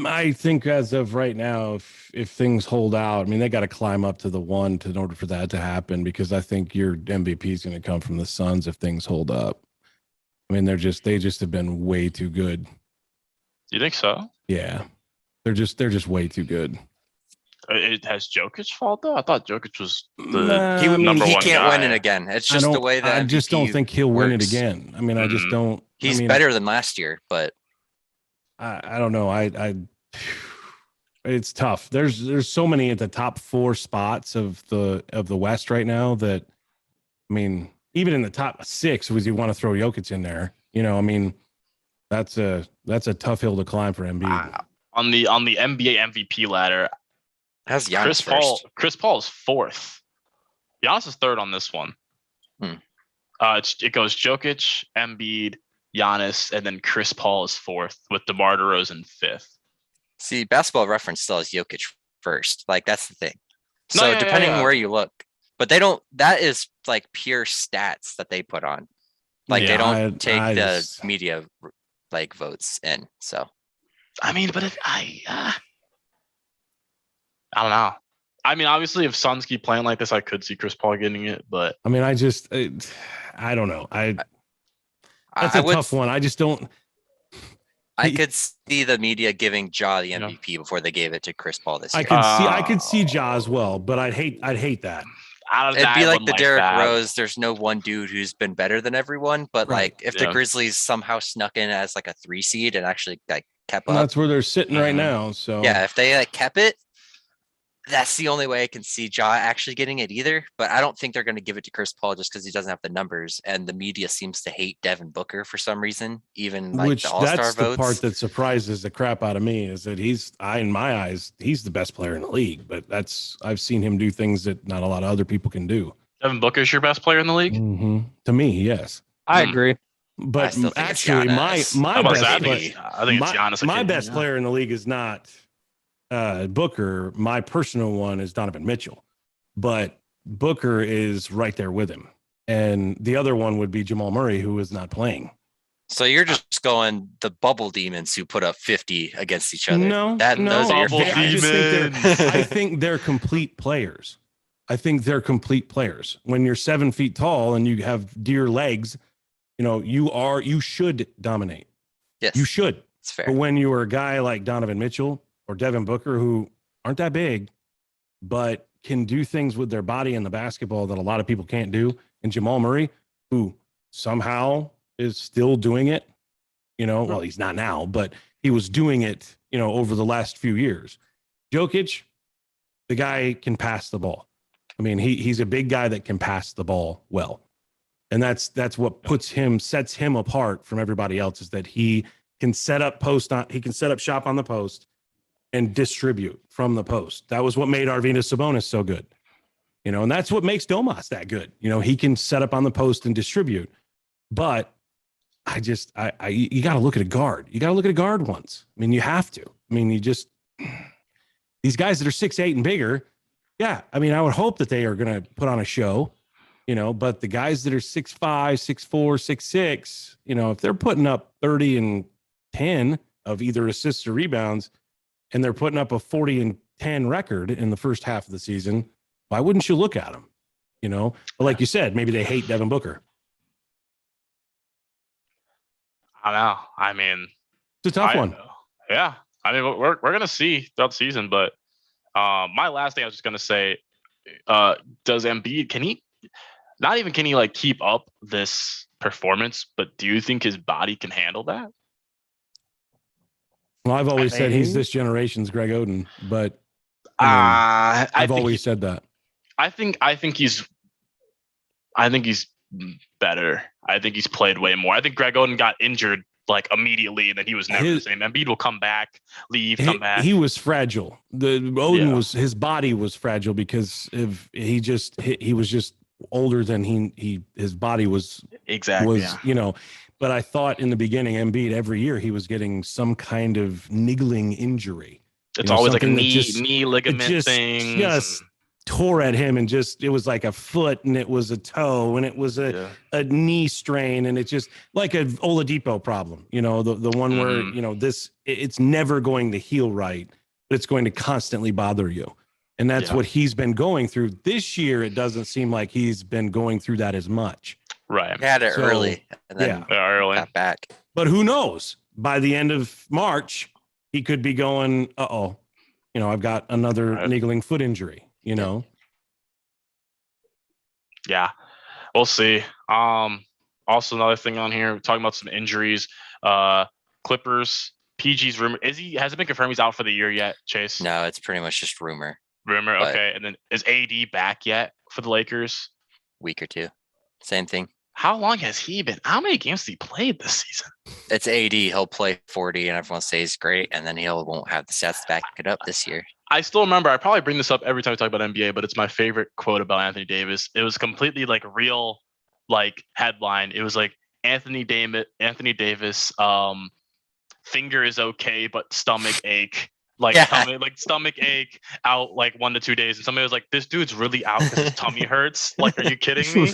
I think as of right now, if things hold out, I mean, they got to climb up to the 1 in order for that to happen, because I think your MVP is going to come from the Suns if things hold up. I mean, they just have been way too good. You think so? Yeah, they're just way too good. Has Jokic fault though? I thought Jokic was the Nah, He, I mean, number he one can't guy. win it again. It's I just the don't- way that I just don't MVP think he'll win it works. again. I mean, I just don't. He's I mean, better than last year, but I don't know. It's tough. There's so many at the top 4 spots of the West right now that, I mean, even in the top 6, would you want to throw Jokic in there? You know, I mean, that's a tough hill to climb for Embiid. On the NBA MVP ladder, how's Giannis first? Chris Paul is 4th. Giannis is 3rd on this one. It goes Jokic, Embiid, Giannis, and then Chris Paul is 4th with DeMar DeRozan 5th. See, Basketball Reference still has Jokic first. Like, that's the thing. No, So yeah, depending yeah. on where you look, but they don't. That is like pure stats that they put on. Like they Yeah, don't take I the just- media like votes in. So I mean, but if I don't know. I mean, obviously, if Suns keep playing like this, I could see Chris Paul getting it, but I mean, I don't know. That's I a would. tough one. I just don't. I could see the media giving Ja the Yeah. MVP before they gave it to Chris Paul this year. I could see Ja as well, but I'd hate that. It'd be like the Derrick Rose. There's no one dude who's been better than everyone, but Right. like if Yeah. the Grizzlies somehow snuck in as like a 3 seed and actually like kept And up, that's where they're sitting right Mhm. now. So yeah, if they like kept it, that's the only way I can see Ja actually getting it either. But I don't think they're going to give it to Chris Paul just because he doesn't have the numbers, and the media seems to hate Devin Booker for some reason. Even like which the All-Star that's the votes. part that surprises the crap out of me is that in my eyes, he's the best player in the league. But I've seen him do things that not a lot of other people can do. Devin Booker's your best player in the league. To me, yes. I Hmm. agree. But still think it's actually, Giannis. my How about best that? player, I think it's Giannis. my again, best yeah. player in the league is not Booker. My personal one is Donovan Mitchell, but Booker is right there with him. And the other one would be Jamal Murray, who is not playing. So you're just going the bubble demons who put up 50 against each other. No, those are your Bubble favorites. I think they're complete players. When you're 7 feet tall and you have deer legs, you should dominate. Yes, You should. it's fair. But when you are a guy like Donovan Mitchell or Devin Booker, who aren't that big, but can do things with their body in the basketball that a lot of people can't do, and Jamal Murray, who somehow is still doing it, well, he's not now, but he was doing it, over the last few years. Jokic, the guy can pass the ball. I mean, he's a big guy that can pass the ball well. And that's what sets him apart from everybody else, is that he can set up shop on the post and distribute from the post. That was what made Arvydas Sabonis so good. And that's what makes Domas that good. He can set up on the post and distribute. But you got to look at a guard. You got to look at a guard once. I mean, you have to. I mean, these guys that are 6'8" and bigger, yeah. I mean, I would hope that they are going to put on a show, but the guys that are 6'5", 6'4", 6'6", if they're putting up 30 and 10 of either assists or rebounds, and they're putting up a 40 and 10 record in the first half of the season, why wouldn't you look at them? But like you said, maybe they hate Devin Booker. I don't know. I mean, It's a tough one. Yeah. I mean, we're gonna see throughout the season, but my last thing I was just gonna say, does Embiid can he like keep up this performance? But do you think his body can handle that? Well, I've always said he's this generation's Greg Oden, but I've always said that. I think he's better. I think he's played way more. I think Greg Oden got injured like immediately, and then he was never the same. Embiid will come back, come back. He was fragile. His body was fragile because he was just older than his body was exactly. But I thought in the beginning, Embiid every year he was getting some kind of niggling injury. It's always like a something knee ligament thing. Just tore at him, and it was like a foot, and it was a toe, and it was a knee strain, and it's just like a Oladipo problem. The one where it's never going to heal right, but it's going to constantly bother you, and that's what he's been going through this year. It doesn't seem like he's been going through that as much. Right. He had it early, and then early. got back. But who knows? By the end of March, he could be going, I've got another Right. niggling foot injury, you know. Yeah, we'll see. Also another thing on here, we're talking about some injuries. Clippers, PG's rumor has it been confirmed he's out for the year yet, Chase? No, it's pretty much just rumor. Rumor, but- okay. And then is AD back yet for the Lakers? Week or two. Same thing. How long has he been? How many games has he played this season? It's AD. He'll play 40 and everyone says he's great. And then won't have the stats to back it up this year. I still remember, I probably bring this up every time we talk about NBA, but it's my favorite quote about Anthony Davis. It was completely like real, like headline. It was like Anthony Davis, finger is okay, but stomach ache. Like, Yeah. stomach ache out like 1 to 2 days. And somebody was like, this dude's really out because his tummy hurts. Like, are you kidding me?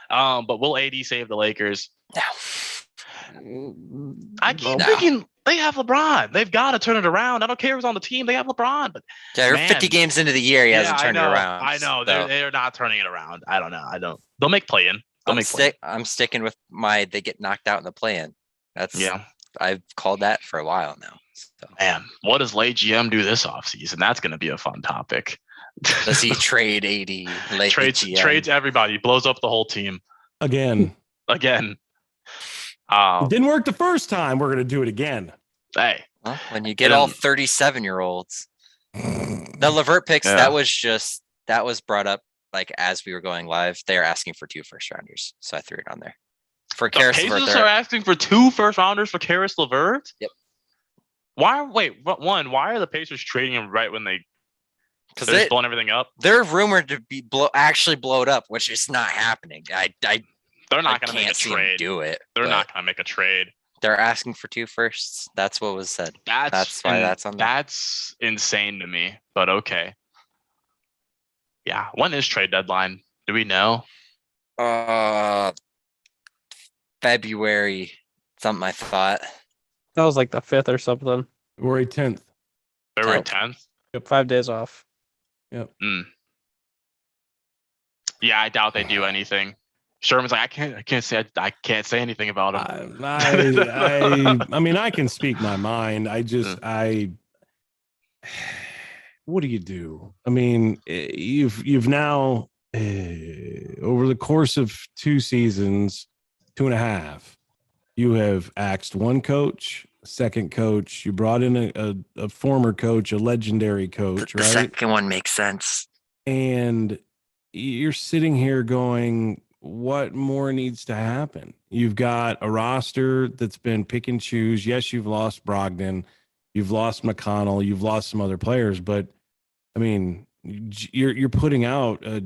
But will AD save the Lakers? I keep No. thinking they have LeBron. They've got to turn it around. I don't care who's on the team. They have LeBron. But Yeah, we're Man. 50 games into the year. He hasn't I turned know, it around. I know. so They're not turning it around. I don't know. They'll make play-in. I'm sticking with they get knocked out in the play-in. Yeah. I've called that for a while now. So. Man, what does late GM do this offseason? That's going to be a fun topic. Does he trade AD? Late GM? Trades everybody, blows up the whole team Again, again. it didn't work the first time. We're going to do it again. Hey, Well, when you get all 37-year-olds, the Levert picks, Yeah. that was brought up like as we were going live. They are asking for 2 first-rounders. So I threw it on there. For the Karis Pacers LeVert, are asking for 2 first-rounders for Karis LeVert? Yep. Why are the Pacers trading him right when they're because just blowing everything up? they're rumored to be actually blowed up, which is not happening. They're I not going to make a can't see them trade. do it. They're but not going to make a trade. They're asking for 2 firsts. That's what was said. That's why that's on there. That's insane to me, but okay. Yeah. When is trade deadline? Do we know? February, something I thought. That was like the 5th or something. February 10th. February Tenth. 10th? 5 days off. Mm. Yeah, I doubt they do anything. Sherman's like, I can't say anything about him. I mean, I can speak my mind. What do you do? I mean, you've now over the course of 2 seasons, 2.5, you have axed 1 coach, a second coach. You brought in a former coach, a legendary coach, The right? second one makes sense. And you're sitting here going, what more needs to happen? You've got a roster that's been pick and choose. Yes, you've lost Brogdon, you've lost McConnell, you've lost some other players, but I mean, you're putting out a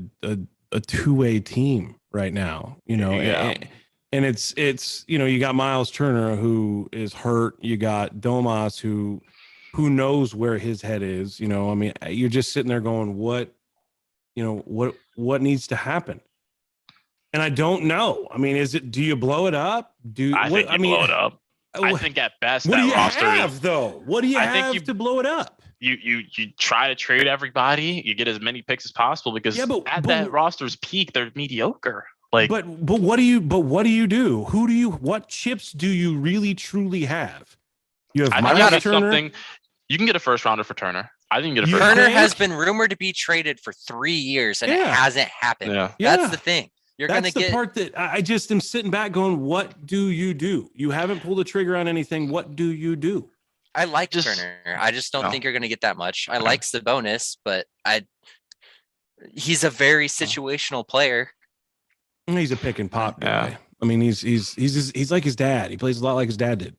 2-way team right now, Yeah. and it's you got Miles Turner who is hurt. You got Domas who knows where his head is. I mean, you're just sitting there going, what needs to happen? And I don't know. I mean, do you blow it up? I think you blow it up. I think at best what that do you roster have though? What do you I think have you- to blow it up? you try to trade everybody, you get as many picks as possible because Yeah, but- at but- that roster's peak, they're mediocre. Like, But what do you do? What chips do you really truly have? You have I Miles think it's Turner. something you can get a first rounder for Turner. I think you can get a You first Turner think? has been rumored to be traded for 3 years and it Yeah. hasn't happened. Yeah. That's Yeah. the thing. You're That's gonna the get part that I just am sitting back going, what do? You haven't pulled the trigger on anything. What do you do? I like Just- Turner. I just don't No. think you're gonna get that much. I like the bonus, but he's a very situational player. He's a pick and pop Yeah. guy. I mean, he's like his dad. He plays a lot like his dad did.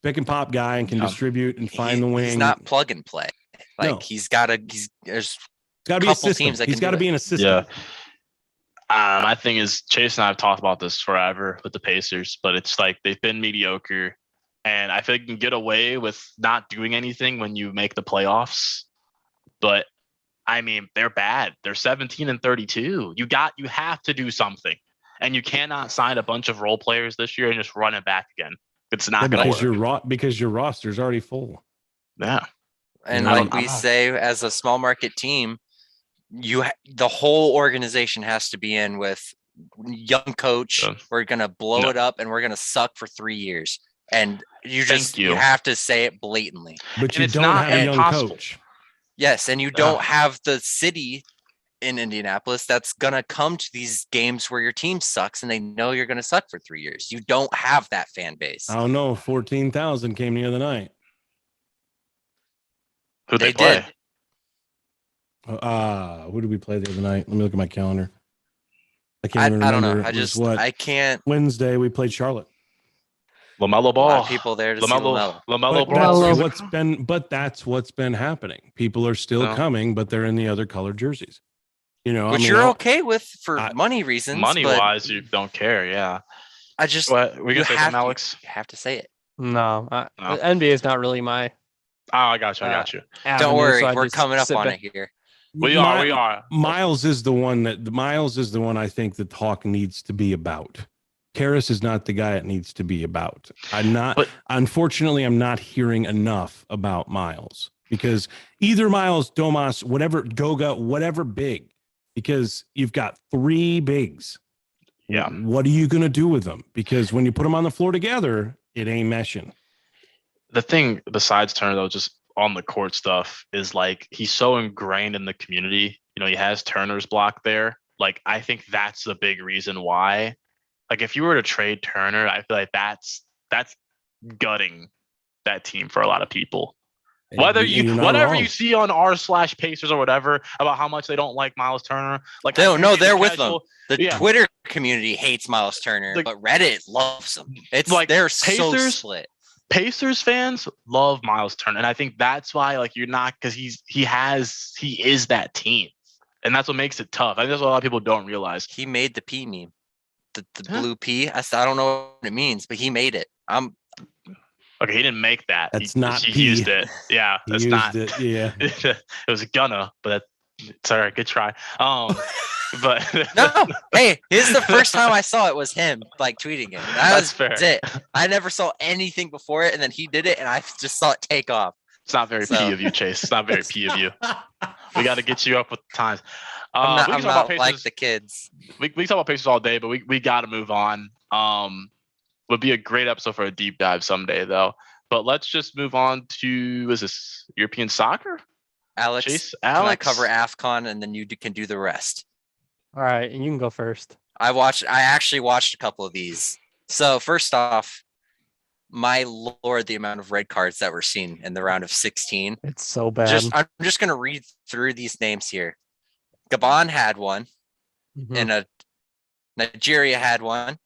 Pick and pop guy and can Yeah. distribute and find the wing. He's not plug and play. Like No. there's got to be a couple system. teams that He's can got to do be it. an assistant. Yeah. My thing is, Chase and I have talked about this forever with the Pacers, but it's like they've been mediocre, and I feel like you can get away with not doing anything when you make the playoffs. But I mean, they're bad. They're 17-32. You have to do something, and you cannot sign a bunch of role players this year and just run it back again. It's not going because to work. because your roster's already full. Yeah. and I like don't- we say as a small market team, the whole organization has to be in with young coach. Yeah. We're gonna blow No. it up and we're gonna suck for 3 years. And you just you. you have to say it blatantly. But And you it's don't not have a young impossible. coach. Yes, and you don't have the city in Indianapolis that's gonna come to these games where your team sucks and they know you're gonna suck for 3 years. You don't have that fan base. I don't know. 14,000 came the other night. Who they They play? did. Who did we play the other night? Let me look at my calendar. I I can't even don't remember. know. It was I can't. Wednesday we played Charlotte. LaMelo A lot Ball. of people there to see LaMelo. LaMelo But that's what's been happening. People are still No. coming, but they're in the other colored jerseys. You know, Which I mean, you're okay with for I- money reasons. money but wise, you don't care. Yeah. I just What we you gonna say have, something, Alex? you have to say it. No, No. NBA is not really my Oh, I got you. I got you. avenue. Don't worry, so I we're just coming up sit on back. it here. We are. Miles is the one I think the talk needs to be about. Karras is not the guy it needs to be about. Unfortunately, I'm not hearing enough about Miles because either Miles, Domas, whatever, Goga, whatever big, because you've got 3 bigs. Yeah. What are you going to do with them? Because when you put them on the floor together, it ain't meshing. The thing besides Turner, though, just on the court stuff, is like he's so ingrained in the community. You know, he has Turner's block there. Like, I think that's the big reason why. Like, if you were to trade Turner, I feel like that's gutting that team for a lot of people. Whether whatever you see on r/Pacers or whatever about how much they don't like Miles Turner, like They're with them. The Yeah. Twitter community hates Miles Turner, Like- but Reddit loves him. It's Like, they're so Pacers- split. Pacers fans love Miles Turner, and I think that's why, like, you're not, because he is that team, and that's what makes it tough. I think that's what a lot of people don't realize. He made the P meme, the Huh? blue P. I don't know what it means, but he made it. Okay, he didn't make that. That's he, not he P. used it. Yeah, He that's used not. it, yeah. It was gonna, but it's all right. Good try. But No, hey, here's the first time I saw it was him like tweeting it. That's fair. That's it. I never saw anything before it, and then he did it, and I just saw it take off. it's not very So- P of you, Chase. It's not very P of you. We got to get you up with the times. I'm We can not talk about like Pacers. the kids. We can talk about Pacers all day, but we got to move on. Would be a great episode for a deep dive someday, though. But let's just move on to, is this European soccer? Alex, Chase, can I Alex, cover AFCON, and then you can do the rest? All right, and you can go first. I actually watched a couple of these. So first off, my lord, the amount of red cards that were seen in the round of 16. It's so bad. I'm just gonna read through these names here. Gabon had one, Mhm. and Nigeria had one.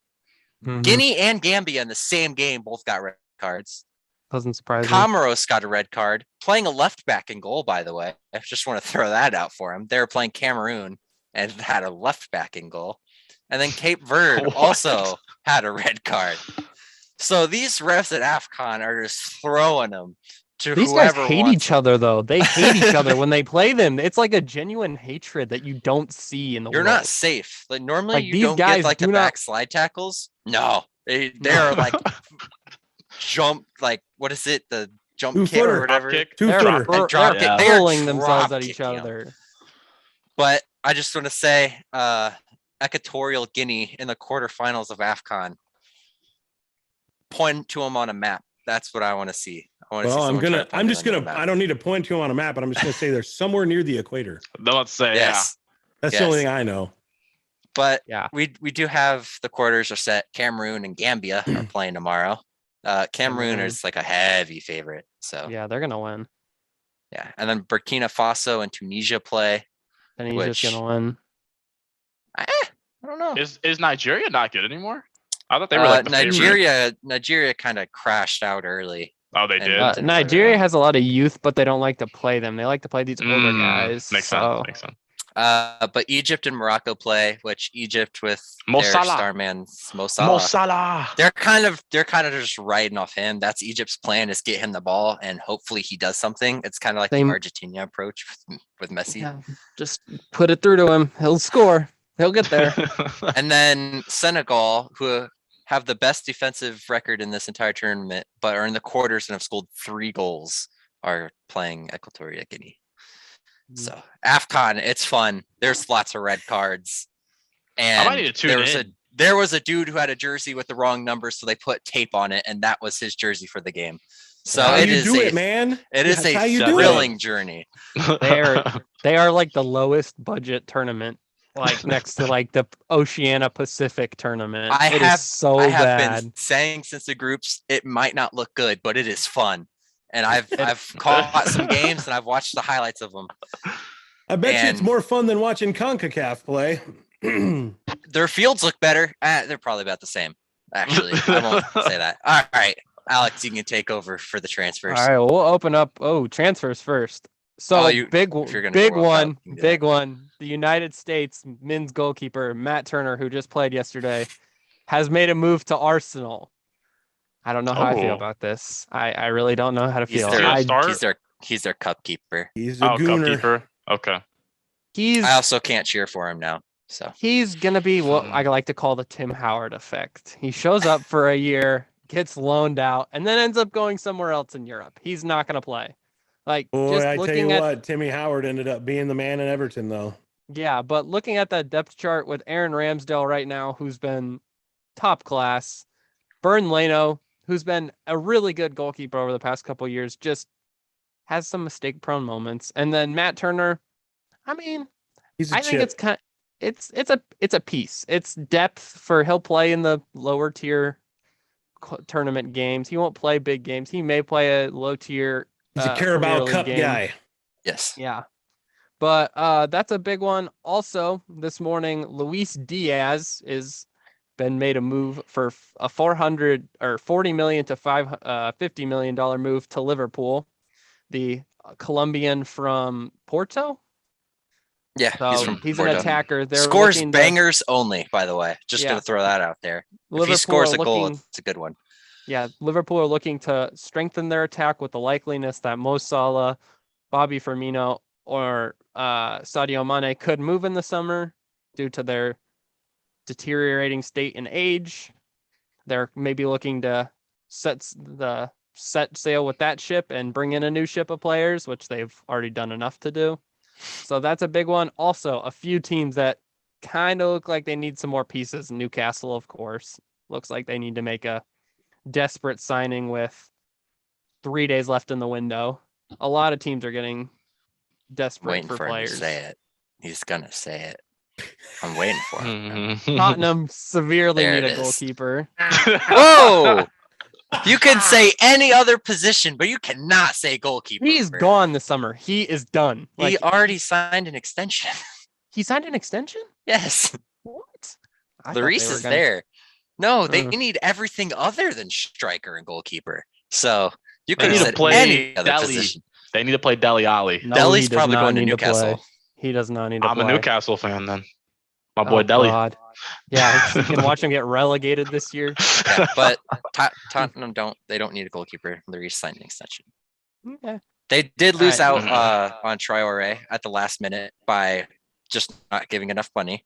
Mhm. Guinea and Gambia in the same game both got red cards. Doesn't surprise me. Comoros got a red card, playing a left back in goal, by the way. I just want to throw that out for him. They were playing Cameroon and had a left back in goal. And then Cape Verde What? also had a red card. So these refs at AFCON are just throwing them to These guys whoever hate wants each other, though. They hate each other when they play them. It's like a genuine hatred that you don't see in the You're world. not safe. Like normally Like, you these don't guys get like do the not- back slide tackles. No, they're like jump, like what is it? The jump kick Two-footer. or whatever. Kick. They're, Two-footer. they're, And drop they're kick. They are hurling themselves drop at each kicking 'em. other. But I just want to say, Equatorial Guinea in the quarterfinals of AFCON. Point to them on a map. That's what I want to see. I want to see. Well, someone try to point them on a map. I don't need to point to them on a map, but I'm just going to say they're somewhere near the equator. Let's say, Yes, That's the only Yes. thing I know. but Yeah. we do have the quarters are set. Cameroon and Gambia are playing tomorrow. Cameroon Cameroon. is like a heavy favorite. So Yeah, they're gonna win. yeah, and then Burkina Faso and Tunisia play. Then he's Which- just gonna win. I don't know. Is Nigeria not good anymore? I thought they were like the favorite. Nigeria kind of crashed out early. Oh, they and- did. Things like Nigeria that. has a lot of youth, but they don't like to play them. They like to play these older guys. Makes so sense. Makes sense. But Egypt and Morocco play, which Egypt with Mo their Salah. star man Mo Salah. Mo Salah. They're kind of just riding off him. That's Egypt's plan is get him the ball and hopefully he does something. It's kind of like Same- the Argentina approach with Messi. yeah, just put it through to him. He'll score. He'll get there. And then Senegal, who have the best defensive record in this entire tournament, but are in the quarters and have scored 3 goals, are playing Equatorial Guinea. So AFCON, it's fun. There's lots of red cards. And might need to tune there was in. there was a dude who had a jersey with the wrong number, so they put tape on it, and that was his jersey for the game. So How it you is do a it, man. it is That's how a you do it. thrilling journey. They are like the lowest budget tournament, like next to like the Oceania Pacific tournament. It is so I have bad. been saying since the groups, it might not look good, but it is fun. And I've caught some games and I've watched the highlights of them. I bet you it's And- more fun than watching CONCACAF play. Their fields look better. They're probably about the same. Actually, I won't say that. All right, Alex, you can take over for the transfers. All right, we'll open up. transfers first. So Oh, big if you're gonna big go World Cup, one, you can do big one. The United States men's goalkeeper Matt Turner, who just played yesterday, has made a move to Arsenal. I don't know how I feel Oh. about this. I really don't know how to He's feel. their, I- he's their cup keeper. He's a Oh, gooner. Cupkeeper. Okay. He's I also can't cheer for him now. So he's gonna be what I like to call the Tim Howard effect. He shows up for a year, gets loaned out, and then ends up going somewhere else in Europe. He's not gonna play. Like Boy, just I tell you looking at what, Timmy Howard ended up being the man in Everton, though. yeah, but looking at that depth chart with Aaron Ramsdale right now, who's been top class, Bern Leno, who's been a really good goalkeeper over the past couple of years, just has some mistake-prone moments, and then Matt Turner. I mean, He's a I think chip. it's a piece. It's depth for he'll play in the lower tier tournament games. He won't play big games. He may play a low tier. He's a Premier Carabao League Cup game. guy. yes, Yeah. But that's a big one. Also, this morning, Luis Diaz is been made a move for a 400 or 40 million to $50 million move to Liverpool. The Colombian from Porto. yeah, So he's an Porto. attacker. They're Scores looking to- bangers only. By the way, just Yeah. gonna throw that out there. If Liverpool he scores are a goal, looking- it's a good one. Yeah, Liverpool are looking to strengthen their attack with the likeliness that Mo Salah, Bobby Firmino, or Sadio Mane could move in the summer due to their deteriorating state and age. They're maybe looking to set sail with that ship and bring in a new ship of players, which they've already done enough to do. So that's a big one. Also, a few teams that kind of look like they need some more pieces. Newcastle, of course, looks like they need to make a desperate signing with 3 days left in the window. A lot of teams are getting desperate Waiting for for him to players. say it. He's gonna say it. I'm waiting for him. Tottenham severely There need it a is. goalkeeper. Whoa! You can say any other position, but you cannot say goalkeeper. He's gone this summer. He is done. Like, He already signed an extension. he signed an extension? Yes, What? I thought they Larice were is gonna- there. No, they Uh. need everything other than striker and goalkeeper. So you They could need have to said play any other Dele. position. They need to play Dele Alli. No, Dele's he does probably not going to need Newcastle. play. He does not need to I'm play. a Newcastle fan then. My Oh, boy Dele. God. Yeah, you can watch him get relegated this year. Yeah, but Tottenham don't need a goalkeeper. Larice signed an extension. Okay. They did lose Alright. out on Traore at the last minute by just not giving enough money.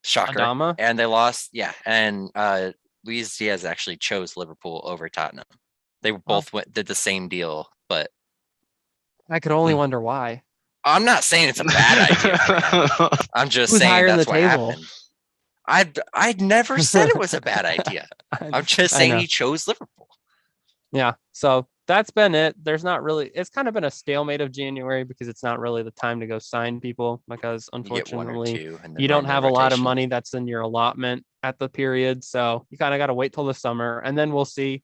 Shocker. Adama. And they lost, yeah. And Luis Diaz actually chose Liverpool over Tottenham. They both did the same deal, but I could only wonder why. I'm not saying it's a bad idea. I'm just Who's saying higher in that's the what table? happened. I'd never said it was a bad idea. I'm just I saying know. he chose Liverpool. Yeah. So that's been it. There's not really, it's kind of been a stalemate of January because it's not really the time to go sign people because You get one or unfortunately two. And the you don't normal have a lot of rotation. money that's in your allotment at the period. So you kind of got to wait till the summer and then we'll see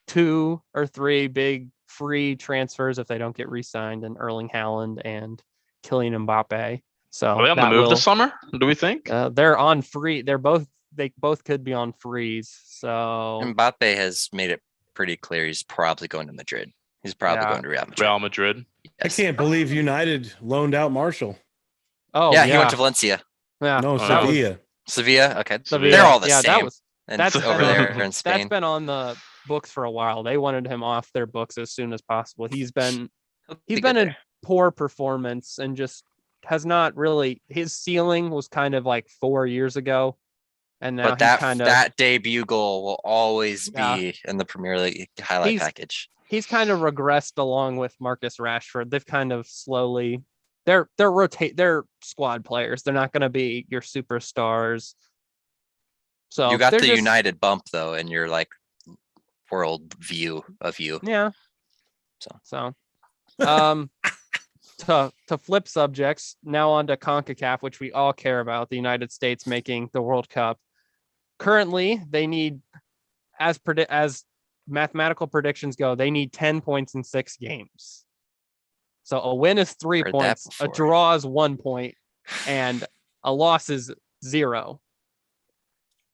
2 or 3 big free transfers if they don't get re-signed and Erling Haaland and Kylian Mbappe. So Are they on the that move will- this summer? Do we think? they're on free. They both could be on freeze. So Mbappe has made it pretty clear he's probably going to Madrid. He's probably Yeah. going to Real Madrid. Real Madrid. I Yes. can't believe United loaned out Marshall. oh Yeah, he went to Valencia. yeah. No, that was- Sevilla. Sevilla. Okay. Sevilla. They're all the yeah, same. That was and that's over been- there in that's Spain. been on the books for a while. They wanted him off their books as soon as possible. He's been He'll he's be been good in there. poor performance and just has not really his ceiling was kind of like 4 years ago. And now But he's that kind of that debut goal will always Yeah. be in the Premier League highlight He's- package. he's kind of regressed along with Marcus Rashford. They've kind of slowly they're squad players. They're not going to be your superstars. So You got they're the just- United bump though, in your like world view of you. Yeah. So. To flip subjects, now on to CONCACAF, which we all care about, the United States making the World Cup. Currently, they need, as mathematical predictions go, they need 10 points in 6 games. So a win is 3 Heard that points, a before. draw is 1 point, and a loss is 0.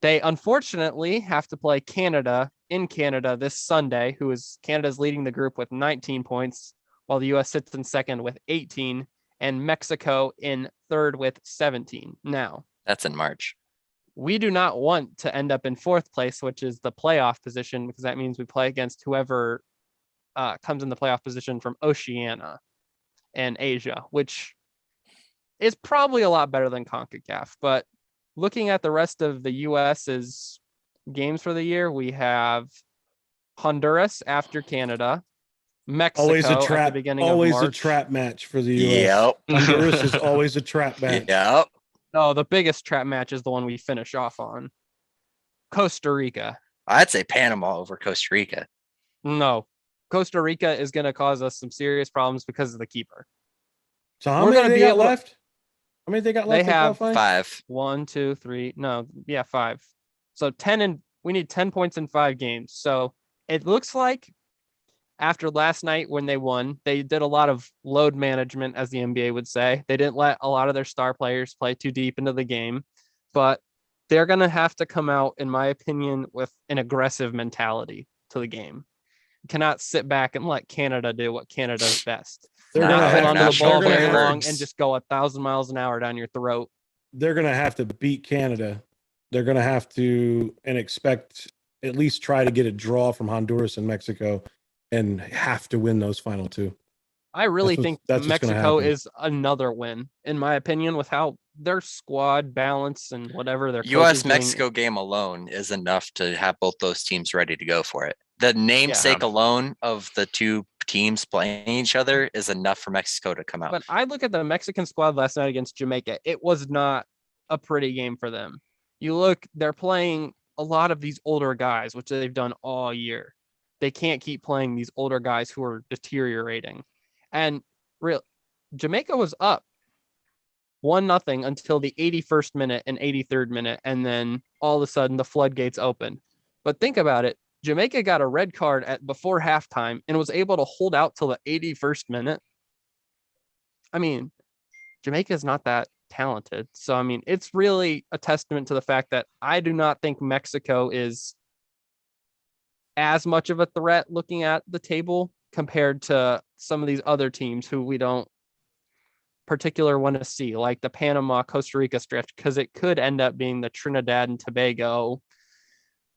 They unfortunately have to play Canada in Canada this Sunday, Canada's leading the group with 19 points, while the US sits in second with 18, and Mexico in third with 17. Now, That's in March. we do not want to end up in 4th place, which is the playoff position, because that means we play against whoever comes in the playoff position from Oceania and Asia, which is probably a lot better than CONCACAF. But looking at the rest of the US's games for the year, we have Honduras after Canada, Mexico Always a at the trap. beginning Always of a March. trap match for the U.S. Yep. Honduras is always a trap match. Yep. No, the biggest trap match is the one we finish off on. Costa Rica. I'd say Panama over Costa Rica. No, Costa Rica is going to cause us some serious problems because of the keeper. So how We're many gonna they be got able to- left? How many they got They left? in have qualifying? 5. 1, 2, 3. No, yeah, 5. So 10 and we need 10 points in 5 games. So it looks like after last night when they won, they did a lot of load management, as the NBA would say. They didn't let a lot of their star players play too deep into the game, but they're going to have to come out, in my opinion, with an aggressive mentality to the game. You cannot sit back and let Canada do what Canada's best. They're No, gonna Hold they're on have to to, the ball they're gonna very have, long words. and just go 1,000 miles an hour down your throat. they're gonna have to beat Canada. They're gonna have to and expect at least try to get a draw from Honduras and Mexico, and have to win those final 2. I really what's- think that's what's gonna Mexico happen. is another win, in my opinion, with how their squad balance and whatever their coach is US doing. Mexico game alone is enough to have both those teams ready to go for it. The namesake alone of the 2 teams playing each other is enough for Mexico to come out. But I look at the Mexican squad last night against Jamaica. It was not a pretty game for them. You look, they're playing a lot of these older guys, which they've done all year. They can't keep playing these older guys who are deteriorating. And Jamaica was up 1-0 until the 81st minute and 83rd minute. And then all of a sudden the floodgates opened. But think about it. Jamaica got a red card before halftime and was able to hold out till the 81st minute. I mean, Jamaica is not that talented. So, I mean, it's really a testament to the fact that I do not think Mexico is as much of a threat looking at the table compared to some of these other teams who we don't particular want to see, like the Panama Costa Rica stretch, because it could end up being the Trinidad and Tobago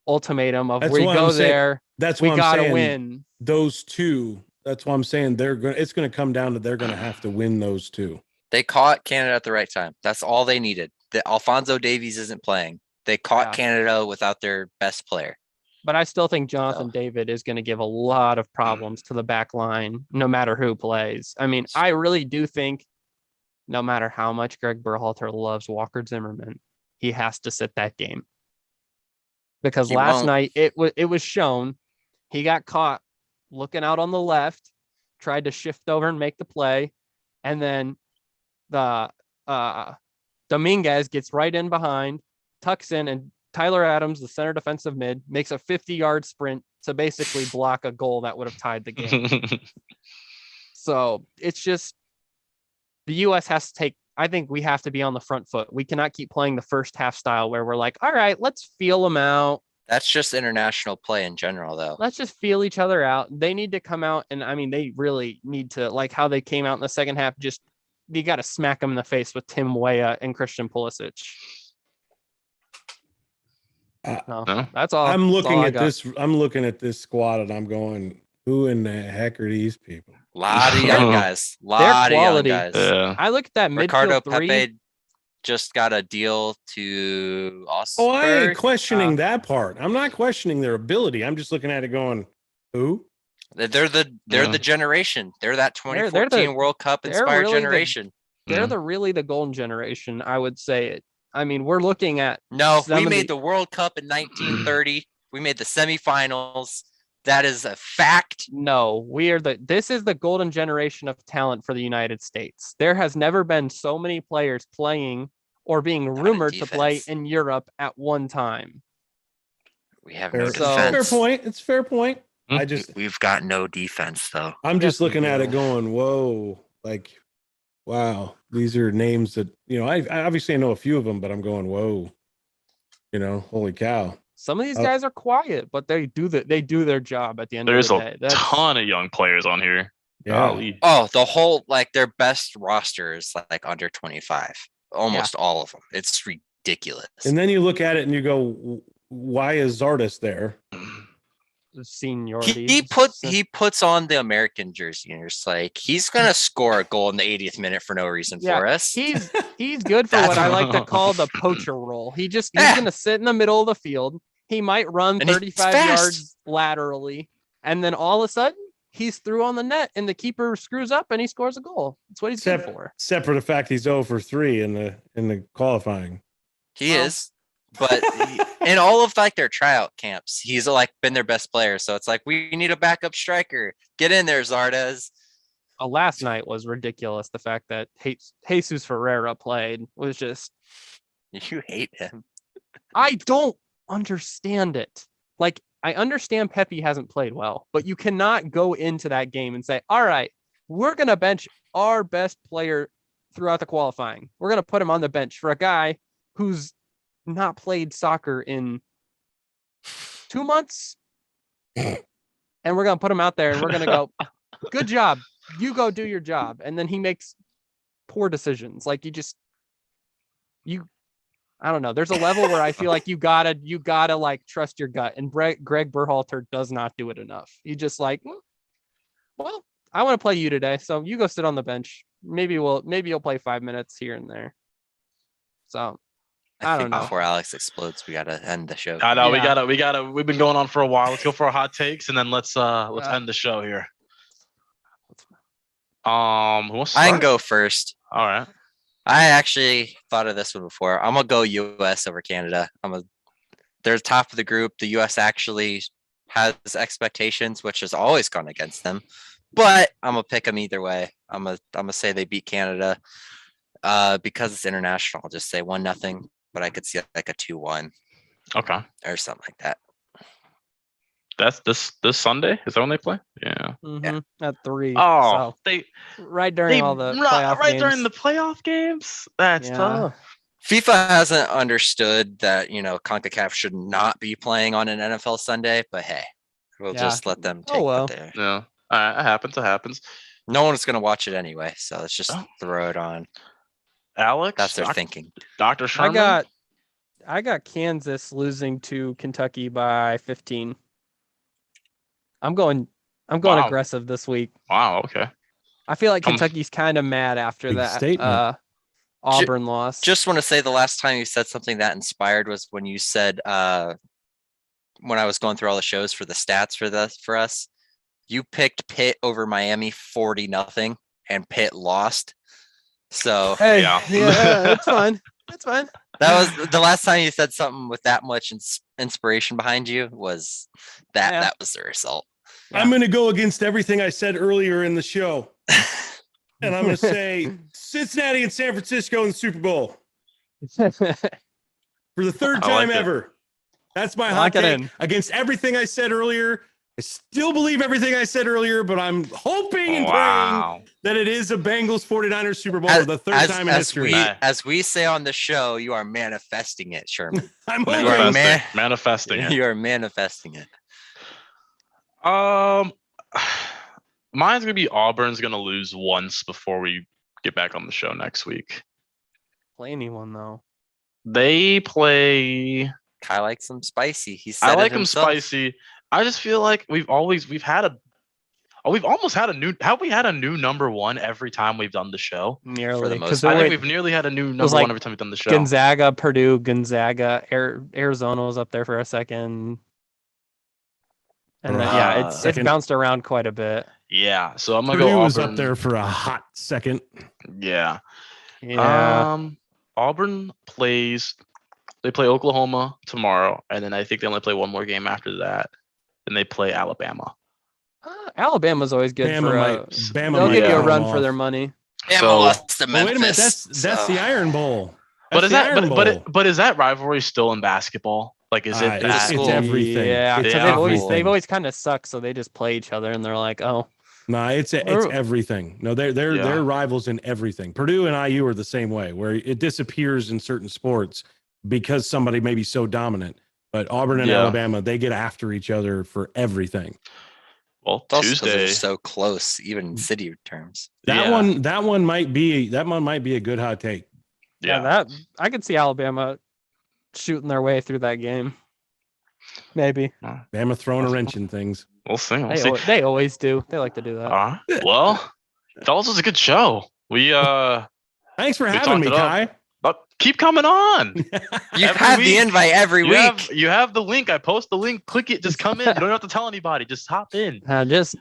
ultimatum of That's we what go I'm saying. there, That's we what I'm gotta saying. win. Those 2. That's why I'm saying it's gonna come down to they're gonna have to win those 2. They caught Canada at the right time. That's all they needed. The Alfonso Davies isn't playing. They caught Yeah. Canada without their best player. But I still think Jonathan David is going to give a lot of problems to the back line, no matter who plays. I mean, I really do think no matter how much Greg Berhalter loves Walker Zimmerman, he has to sit that game. Because He last won't. night it was shown he got caught looking out on the left, tried to shift over and make the play, and then the Dominguez gets right in behind, tucks in, and Tyler Adams, the center defensive mid, makes a 50-yard sprint to basically block a goal that would have tied the game. So it's just the U.S. has to take. I think we have to be on the front foot. We cannot keep playing the first half style where we're like, all right, let's feel them out. That's just international play in general, though. Let's just feel each other out. They need to come out. And I mean, they really need to, like how they came out in the second half. Just, you got to smack them in the face with Tim Weah and Christian Pulisic. No? That's all. I'm that's looking all I at got. this. I'm looking at this squad and I'm going, who in the heck are these people? Lot of young guys. They're Lot of young quality. guys. Yeah. I look at that Ricardo midfield three. Pepe just got a deal to Oh, I ain't Augsburg. questioning that part. I'm not questioning their ability. I'm just looking at it going, who? They're the Yeah. generation. They're that They're 2014 the- World Cup they're inspired really the- generation. They're Yeah. the golden generation, I would say. I mean, we're looking at No, some we of made the World Cup in 1930. We made the semifinals. That is a fact. No, this is the golden generation of talent for the United States. There has never been so many players playing or being Not in rumored to play defense. in Europe at one time. We have Fair, no So- fair defense. point. It's fair point. Hmm. We've got no defense though. I'm just Yes, we looking at it do. going, whoa, like, wow, these are names that, I obviously know a few of them, but I'm going, whoa, holy cow. Some of these Oh. guys are quiet, but they do their job at the end There's of the a day. That's ton of young players on here. Yeah. Golly. Oh, the whole their best roster is like under 25. Almost all of them. It's ridiculous. And then you look at it and you go, why is Zardes there? seniority. He puts on the American jersey and it's like he's gonna score a goal in the 80th minute for no reason Yeah, for us. He's good for what I like to call the poacher role. He's gonna sit in the middle of the field. He might run And he's 35 fast. yards laterally, and then all of a sudden he's through on the net, and the keeper screws up and he scores a goal. That's what he's good for. Except for the fact he's 0 for 3 in the qualifying. He Well- is, but in all of their tryout camps, he's been their best player. So it's like we need a backup striker. Get in there, Zardes. Last night was ridiculous. The fact that Jesus Ferreira played was just, You hate him. I don't understand it. Like, I understand Pepe hasn't played well, but you cannot go into that game and say, all right, we're going to bench our best player throughout the qualifying. We're going to put him on the bench for a guy who's not played soccer in 2 months. And we're going to put him out there and we're going to go, good job. You go do your job. And then he makes poor decisions. Like I don't know. There's a level where I feel like you gotta like trust your gut. And Greg Berhalter does not do it enough. He just like, well, I want to play you today. So you go sit on the bench. Maybe you'll play 5 minutes here and there. So I think don't know. before Alex explodes, we gotta end the show. I know Yeah. we gotta. We've been going on for a while. Let's go for our hot takes and then let's end the show here. Who wants to I can start? go first. All right. I actually thought of this one before. I'm gonna go US over Canada. They're top of the group. The US actually has expectations, which has always gone against them. But I'm gonna pick them either way. I'm gonna say they beat Canada. Because it's international, I'll just say 1-0. But I could see like a 2-1 Okay. or something like that. That's this Sunday. Is that when they play? Yeah. At 3. Oh, So they right during all the playoff right games. during the playoff games. That's Yeah. tough. FIFA hasn't understood that CONCACAF should not be playing on an NFL Sunday. But hey, we'll Yeah. just let them take Oh, well. what they're. Yeah. All right. It happens. It happens. No one's gonna watch it anyway, so let's just Oh. throw it on. Alex. That's their thinking. Dr. Sherman. I got Kansas losing to Kentucky by 15. I'm going Wow. aggressive this week. Wow. Okay. I feel like Come- Kentucky's kind of mad after Big that statement. Auburn loss. Just want to say the last time you said something that inspired was when you said when I was going through all the shows for the stats for us, you picked Pitt over Miami 40-0 and Pitt lost. So hey, Yeah. yeah, it's fine. It's fine. that was the last time you said something with that much inspiration behind you was that Yeah. that was the result. I'm going to go against everything I said earlier in the show. And I'm going to say Cincinnati and San Francisco in the Super Bowl for the third I time like it. ever. That's my hot Lock it take in. against everything I said earlier. I still believe everything I said earlier, but I'm hoping and praying Wow. that it is a Bengals 49ers Super Bowl for the third time in history. As we say on the show, you are manifesting it, Sherman. I'm You are hoping. man- Manifesting it. You are manifesting it. Mine's gonna be Auburn's gonna lose once before we get back on the show next week. Play anyone though. They play. Kai likes them spicy. He said I it like them himself. spicy. I just feel like we've almost had a new number one every time we've done the show. Nearly. most Because part. I think went we've nearly had a new number like one every time we've done the show. Gonzaga, Purdue, Gonzaga, Arizona was up there for a second. And then, yeah, it's Second. bounced around quite a bit. Yeah, so I'm gonna Purdue go was Auburn. up there for a hot second. Yeah. Yeah. Auburn plays. They play Oklahoma tomorrow, and then I think they only play one more game after that. Then they play Alabama. Alabama's always good Bama for. might- Bama They'll might give you a throw 'em run for off. their money. Yeah, So- lost to Well, Memphis. wait a minute. That's so- the Iron Bowl. But That's is the that Iron but Bowl. but is that rivalry still in basketball? Like, is it It's that? school. everything. Yeah, It's because Yeah. they've everything. always kind of sucked, so they just play each other, and they're like, oh, No, it's Or- everything. No, they're Yeah. rivals in everything. Purdue and IU are the same way, where it disappears in certain sports because somebody may be so dominant. But Auburn and Yeah. Alabama, they get after each other for everything. Well, It's also 'cause Tuesday. they're so close, even in city terms. That Yeah. that one might be a good hot take. yeah, that I could see Alabama shooting their way through that game. Maybe Bama throwing a wrench in things. We'll see. We'll see. they always do. They like to do that. All right. Well, fellas, it was a good show. We Thanks for We having talked me, it up. Kai. keep coming on. You Every have week. the invite every You week. have the link. I post the link. Click it. Just come in. You don't have to tell anybody. Just hop in. Just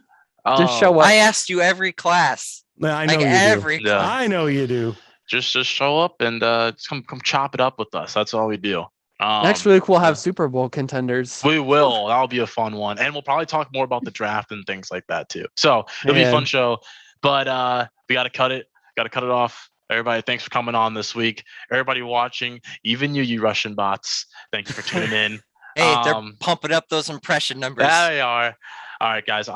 Um, show up. I asked you every class. I know Like you every Yeah. class. do. I know you do. Just show up and just come chop it up with us. That's all we do. Next week we'll have Super Bowl contenders. We will. That'll be a fun one. And we'll probably talk more about the draft and things like that too. So it'll be a Yeah. fun show. But we gotta cut it. Gotta cut it off. Everybody, thanks for coming on this week. Everybody watching, even you Russian bots, thank you for tuning in. Hey, they're Um, pumping up those impression numbers. There they are. All right, guys.